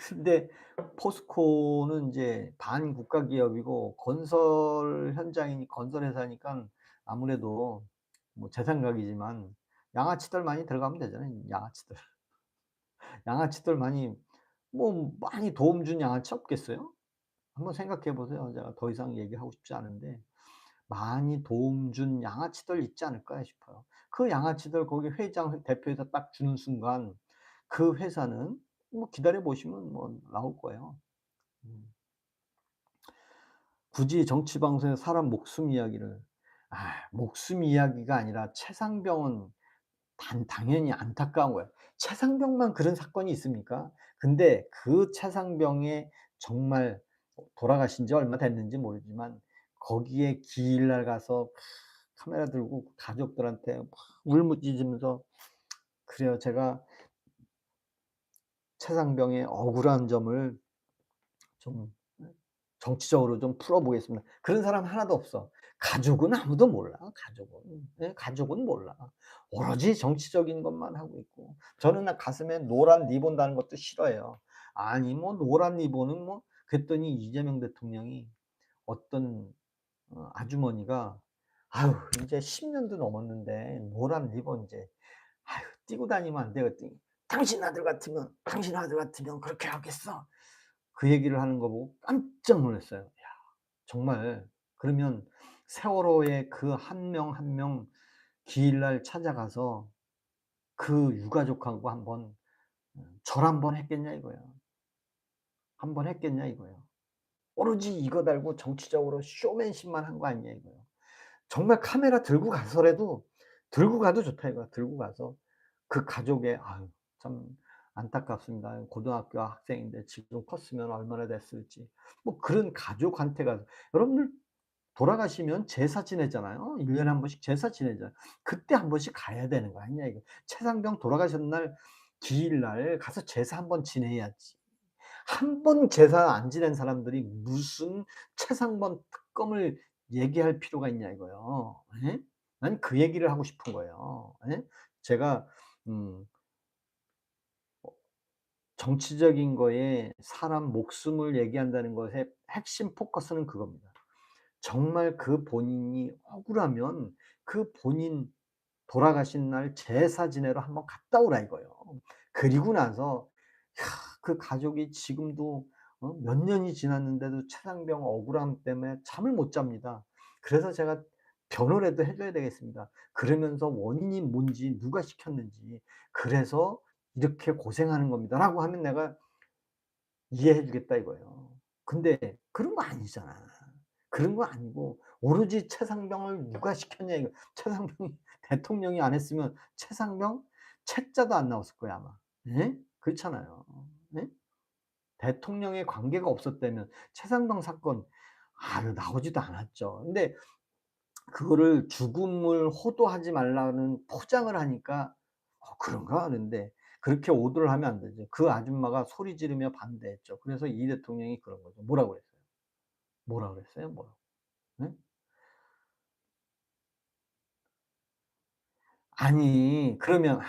근데 포스코는 인제 반 국가 기업이고 건설 현장이니 건설 회사니깐 아무래도 뭐 제 생각이지만 양아치들 많이 들어가면 되잖아요, 양아치들. 양아치들 많이, 뭐 많이 도움 준 양아치 없겠어요? 한번 생각해 보세요. 제가 더 이상 얘기하고 싶지 않은데 많이 도움 준 양아치들 있지 않을까 싶어요. 그 양아치들 거기 회장, 대표에서 딱 주는 순간 그 회사는 뭐 기다려 보시면 뭐 나올 거예요. 음. 굳이 정치 방송에서 사람 목숨 이야기를, 목숨 이야기가 아니라 최상병은 당연히 안타까운 거예요. 최상병만 그런 사건이 있습니까? 근데 그 최상병의 정말 돌아가신 지 얼마 됐는지 모르지만 거기에 기일날 가서 카메라 들고 가족들한테 막 울부짖으면서, 그래요. 제가 최상병의 억울한 점을 좀 정치적으로 좀 풀어 보겠습니다. 그런 사람 하나도 없어. 가족은 아무도 몰라, 가족은. 예, 가족은 몰라. 오로지 정치적인 것만 하고 있고. 저는 나 가슴에 노란 리본 다는 것도 싫어해요. 아니 뭐 노란 리본은 뭐, 그랬더니 이재명 대통령이 어떤 아주머니가 아유 인제 10 년도 넘었는데 노란 리본 인제 아유 띄고 다니면 안 되겠더니 "당신 아들 같으면 그렇게 하겠어?" 그 얘기를 하는 거 보고 깜짝 놀랐어요. 야 정말 그러면 세월호의 그 한 명 한 명 기일날 찾아가서 그 유가족하고 한번 절 한번 했겠냐 이거예요. 한번 했겠냐 이거예요. 오로지 이거 달고 정치적으로 쇼맨십만 한 거 아니냐 이거예요. 정말 카메라 들고 가서라도 들고 가도 좋다 이거야. 들고 가서 그 가족의 아유 참 안타깝습니다. 고등학교 학생인데 지금 컸으면 얼마나 됐을지. 뭐 그런 가족한테 가서 여러분들 돌아가시면 제사 지내잖아요. 1 년에 한 번씩 제사 지내잖아요. 그때 한 번씩 가야 되는 거 아니냐 이거. 최상병 돌아가신 날 기일날 가서 제사 한번 지내야지. 한 번 제사 안 지낸 사람들이 무슨 최상번 특검을 얘기할 필요가 있냐 이거요. 예? 난 그 얘기를 하고 싶은 거예요. 예? 제가 음 정치적인 거에 사람 목숨을 얘기한다는 것의 핵심 포커스는 그겁니다. 정말 그 본인이 억울하면 그 본인 돌아가신 날 제사 지내러 한번 갔다 오라 이거예요. 그리고 나서 야 그 가족이 지금도 몇 년이 지났는데도 최상병 억울함 때문에 잠을 못 잡니다. 그래서 제가 변호라도 해 줘야 되겠습니다. 그러면서 원인이 뭔지 누가 시켰는지 그래서 "이렇게 고생하는 겁니다."라고 하면 내가 이해해 주겠다 이거예요. 근데 그런 거 아니잖아. 그런 거 아니고 오로지 최상병을 누가 시켰냐 이거. 최상병이 대통령이 안 했으면 최상병 채자도 안 나왔을 거야 아마. 예? 그렇잖아요. 예? 대통령의 관계가 없었다면 최상병 사건 나오지도 않았죠. 근데 그거를 죽음을 호도하지 말라는 포장을 하니까 '그런가?' 하는데 그렇게 오도를 하면 안 되죠. 그 아줌마가 소리 지르며 반대했죠. 그래서 이 대통령이 그런 거죠. 뭐라고 그랬어요? 뭐라 그랬어요? 뭐라고? 예? 아니 그러면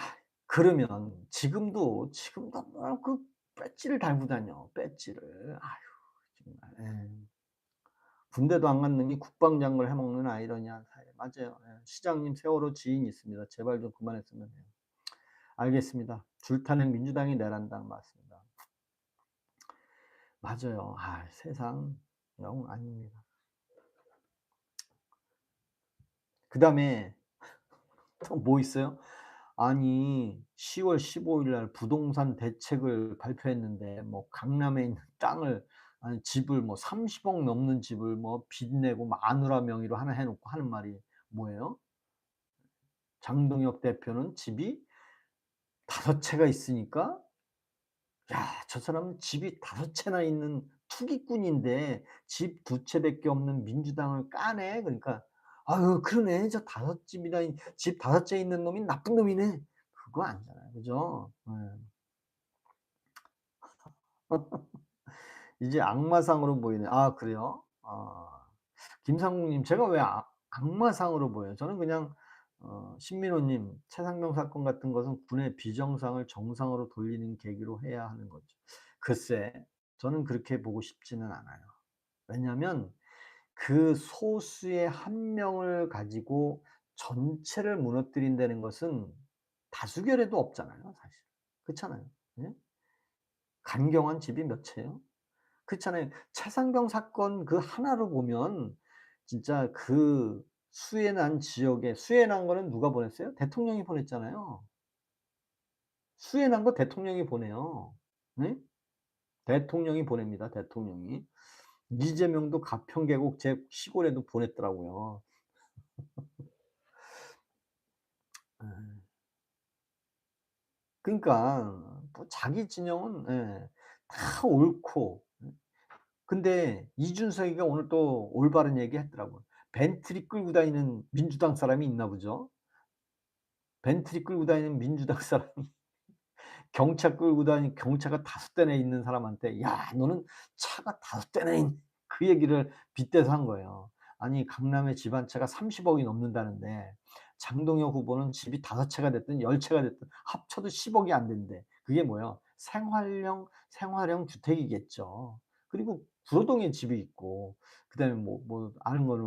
지금도 뭐 그 배지를 달고 다녀, 배지를. 아유 정말. 예. 군대도 안 갔느니 국방장군을 해 먹는 아이러니한 사회. 맞아요. 예. "시장님 세월호 지인이 있습니다. 제발 좀 그만했으면 해요." 알겠습니다. "줄타는 민주당이 내란다." 맞습니다. 맞아요. 세상 영 아닙니다. 그다음에 또 뭐 있어요? 아니 10월 15일 날 부동산 대책을 발표했는데 뭐 강남에 있는 땅을 아니 집을 뭐 30억 넘는 집을 뭐 빚내고 마누라 명의로 하나 해 놓고 하는 말이 뭐예요? 장동혁 대표는 집이 5 채가 있으니까 야 저 사람은 집이 5 채나 있는 투기꾼인데 집 2 채밖에 없는 민주당을 까네. 그러니까 '아유 그러네. 저 5 집이나 집 5 채 있는 놈이 나쁜 놈이네.' 그거 아니잖아요. 그죠? 예. 이제 악마상으로 보이네. 그래요? 김상국님 제가 왜 악마상으로 보여요? 저는 그냥 신민호님 최상병 사건 같은 것은 군의 비정상을 정상으로 돌리는 계기로 해야 하는 거죠. 글쎄 저는 그렇게 보고 싶지는 않아요. 왜냐하면 그 소수의 한 명을 가지고 전체를 무너뜨린다는 것은 다수결에도 없잖아요 사실. 그렇잖아요. 예? 간경한 집이 몇 채예요? 그렇잖아요. 차상병 사건 그 하나로 보면 진짜 그 수해 난 지역에 수해 난 거는 누가 보냈어요? 대통령이 보냈잖아요. 수해 난 거 대통령이 보내요. 네? 대통령이 보냅니다, 대통령이. 이재명도 가평 계곡 제 시골에도 보냈더라고요. 예. 그러니까 뭐 자기 진영은 예 다 옳고 근데 이준석이가 오늘 또 올바른 얘기했더라고요. 벤틀리 끌고 다니는 민주당 사람이 있나 보죠. 벤틀리 끌고 다니는 민주당 사람이 경차 끌고 다니 경차가 5 대나 있는 사람한테 "야 너는 차가 5 대나 있네." 그 얘기를 빗대서 한 거예요. 아니 강남에 집 한 채가 30억 이 넘는다는데 장동혁 후보는 집이 5 채가 됐든 10 채가 됐든 합쳐도 10 억이 안 된대. 그게 뭐예요? 생활형 주택이겠죠. 그리고 구로동에 집이 있고 그다음에 뭐 아는 거는